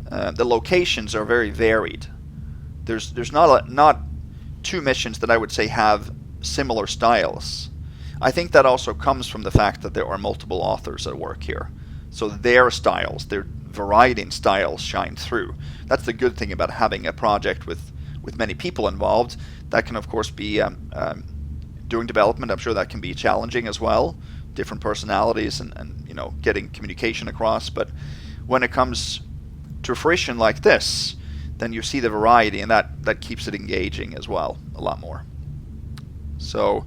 the locations are very varied. There's not 2 missions that I would say have similar styles. I think that also comes from the fact that there are multiple authors at work here. So their styles, their variety in styles shine through. That's the good thing about having a project with many people involved. That can of course be, during development, I'm sure that can be challenging as well. Different personalities and you know, getting communication across. But when it comes to fruition like this, then you see the variety, and that keeps it engaging as well, a lot more. So,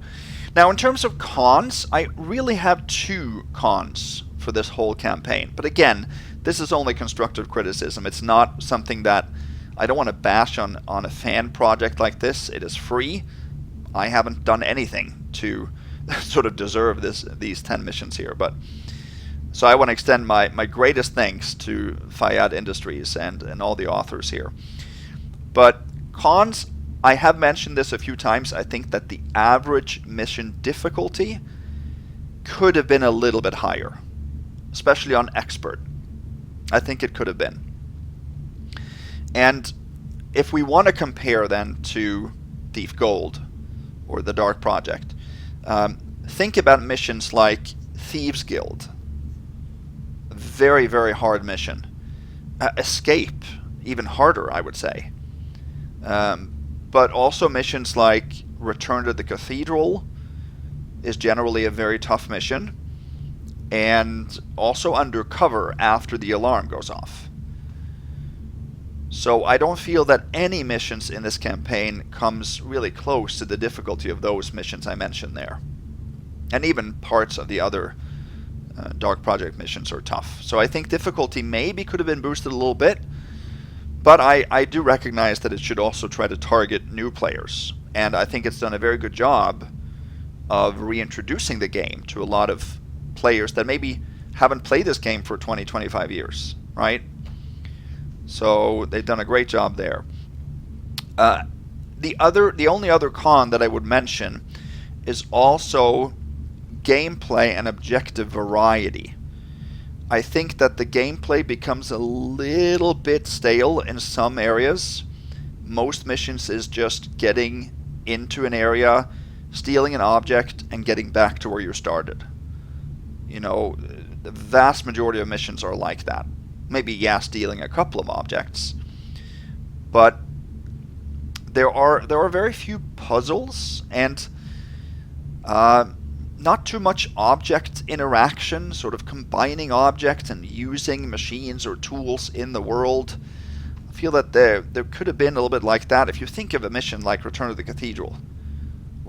now in terms of cons, I really have 2 cons for this whole campaign. But again, this is only constructive criticism. It's not something that I don't want to bash on a fan project like this. It is free. I haven't done anything to sort of deserve these 10 missions here. But so I want to extend my greatest thanks to Feuillade Industries and all the authors here. But cons, I have mentioned this a few times. I think that the average mission difficulty could have been a little bit higher, especially on expert. I think it could have been. And if we want to compare then to Thief Gold or the Dark Project, think about missions like Thieves Guild. Very, very hard mission. Escape, even harder, I would say. But also missions like Return to the Cathedral is generally a very tough mission. And also Undercover after the alarm goes off. So I don't feel that any missions in this campaign comes really close to the difficulty of those missions I mentioned there. And even parts of the other Dark Project missions are tough. So I think difficulty maybe could have been boosted a little bit. But I do recognize that it should also try to target new players. And I think it's done a very good job of reintroducing the game to a lot of players that maybe haven't played this game for 20, 25 years, right? So they've done a great job there. The only other con that I would mention is also gameplay and objective variety. I think that the gameplay becomes a little bit stale in some areas. Most missions is just getting into an area, stealing an object, and getting back to where you started. You know, the vast majority of missions are like that. Maybe, yeah, stealing a couple of objects. But there are very few puzzles, and not too much object interaction, sort of combining objects and using machines or tools in the world. I feel that there could have been a little bit like that. If you think of a mission like Return to the Cathedral,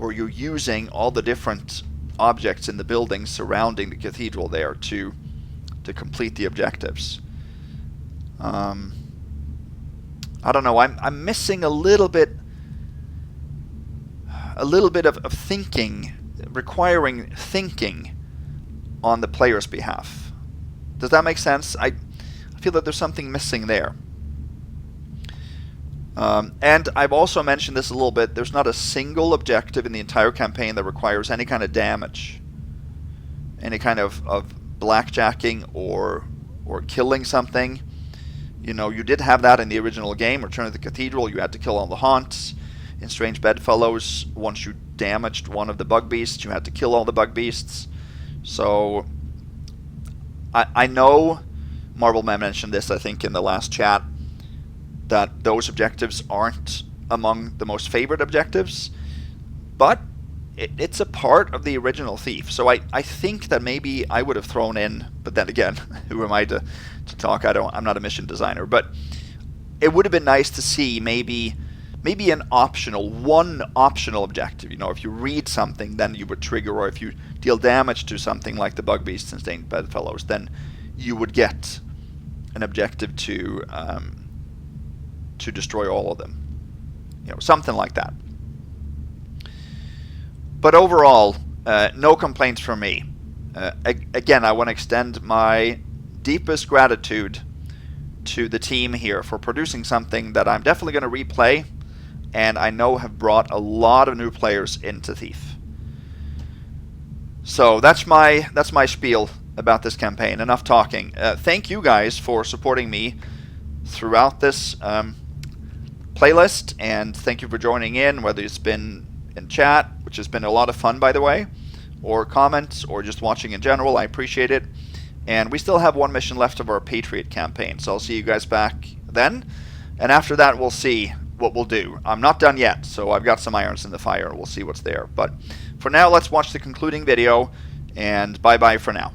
or you're using all the different objects in the buildings surrounding the cathedral there to complete the objectives. I don't know. I'm missing a little bit of thinking, requiring thinking on the player's behalf. Does that make sense? I feel that there's something missing there. And I've also mentioned this a little bit. There's not a single objective in the entire campaign that requires any kind of damage, any kind of blackjacking or killing something. You know, you did have that in the original game, Return of the Cathedral. You had to kill all the haunts. In Strange Bedfellows, once you damaged one of the bug beasts, you had to kill all the bug beasts. So I know Marbleman mentioned this, I think, in the last chat, that those objectives aren't among the most favorite objectives, but it's a part of the original Thief. So I think that maybe I would have thrown in, but then again, who am I to talk? I'm not a mission designer, but it would have been nice to see maybe one optional objective. You know, if you read something, then you would trigger, or if you deal damage to something like the bug beasts and stained bedfellows, then you would get an objective to destroy all of them. You know, something like that. But overall, no complaints from me. Again, I want to extend my deepest gratitude to the team here for producing something that I'm definitely going to replay, and I know have brought a lot of new players into Thief. So that's my spiel about this campaign. Enough talking. Thank you guys for supporting me throughout this playlist, and thank you for joining in, whether it's been in chat, which has been a lot of fun, by the way, or comments, or just watching in general. I appreciate it. And we still have one mission left of our Patriot campaign, so I'll see you guys back then. And after that, we'll see what we'll do. I'm not done yet, so I've got some irons in the fire. We'll see what's there. But for now, let's watch the concluding video, and bye-bye for now.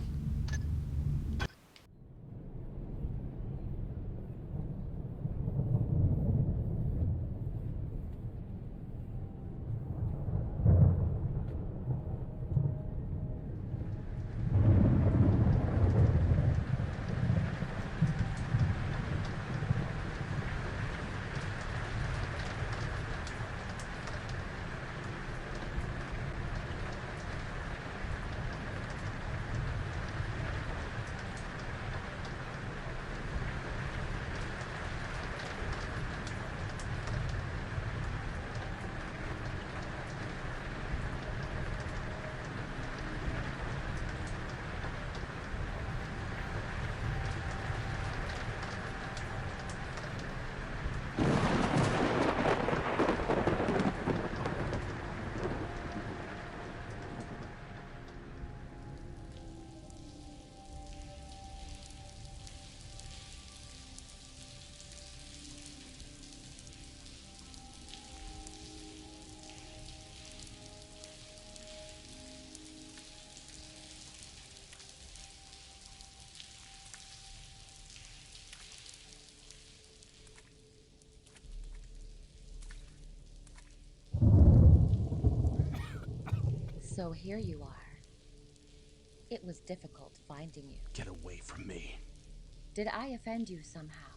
So here you are. It was difficult finding you. Get away from me. Did I offend you somehow?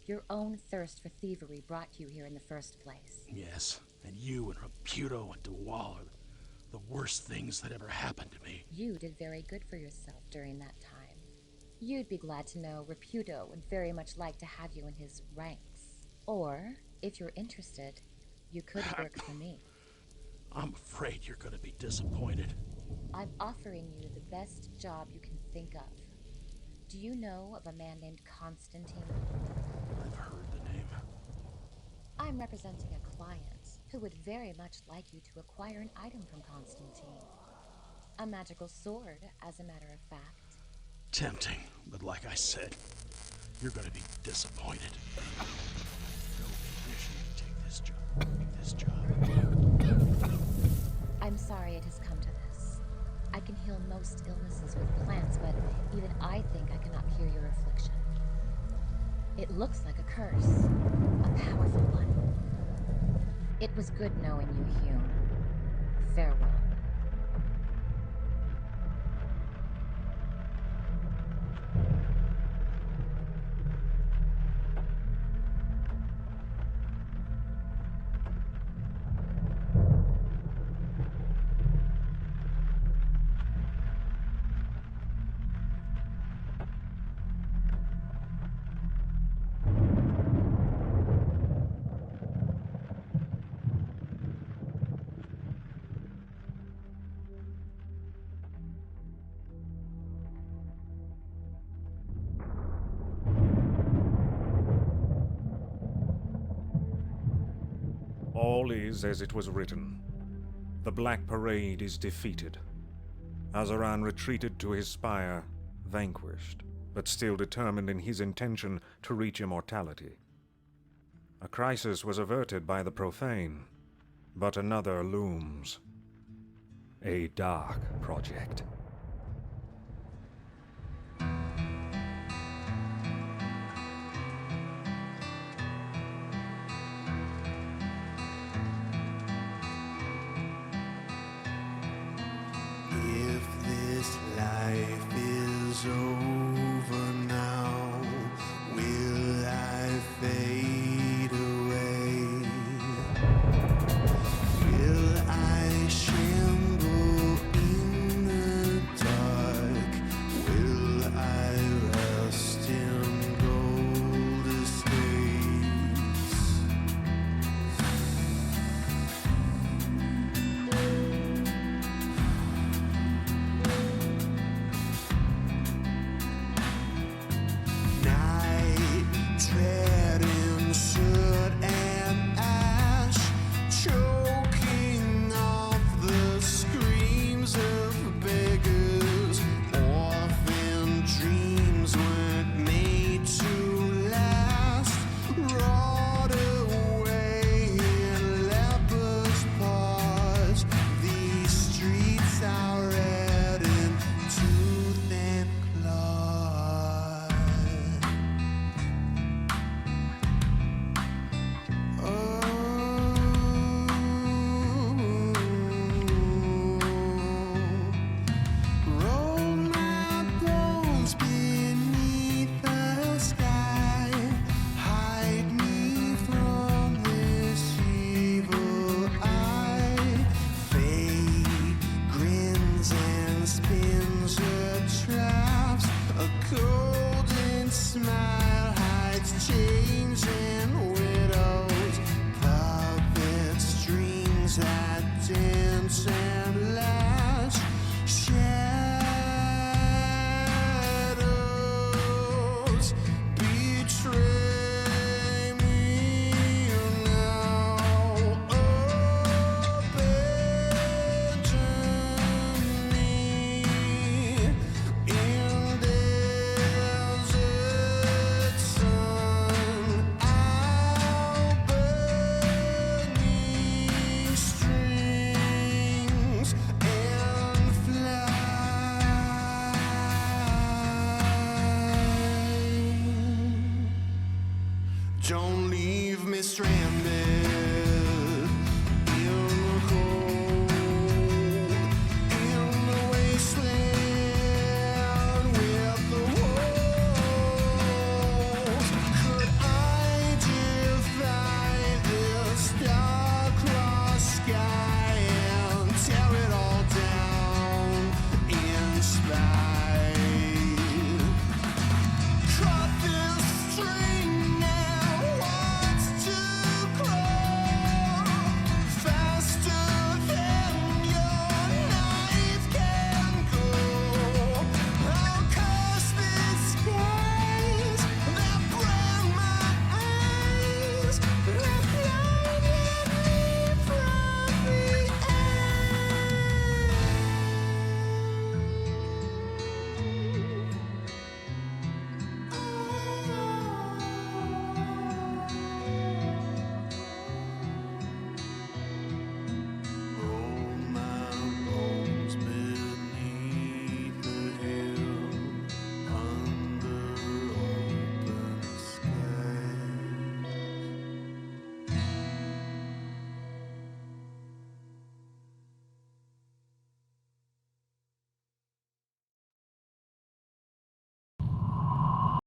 Your own thirst for thievery brought you here in the first place. Yes, and you and Reputo and DeWall are the worst things that ever happened to me. You did very good for yourself during that time. You'd be glad to know Reputo would very much like to have you in his ranks. Or, if you're interested, you could work for me. I'm afraid you're gonna be disappointed. I'm offering you the best job you can think of. Do you know of a man named Constantine? I've heard the name. I'm representing a client who would very much like you to acquire an item from Constantine. A magical sword, as a matter of fact. Tempting, but like I said, you're gonna be disappointed. No condition to take this job. This job. I'm sorry it has come to this. I can heal most illnesses with plants, but even I think I cannot cure your affliction. It looks like a curse, a powerful one. It was good knowing you, Hume. Farewell. All is as it was written. The Black Parade is defeated. Azaran retreated to his spire, vanquished, but still determined in his intention to reach immortality. A crisis was averted by the profane, but another looms. A dark project.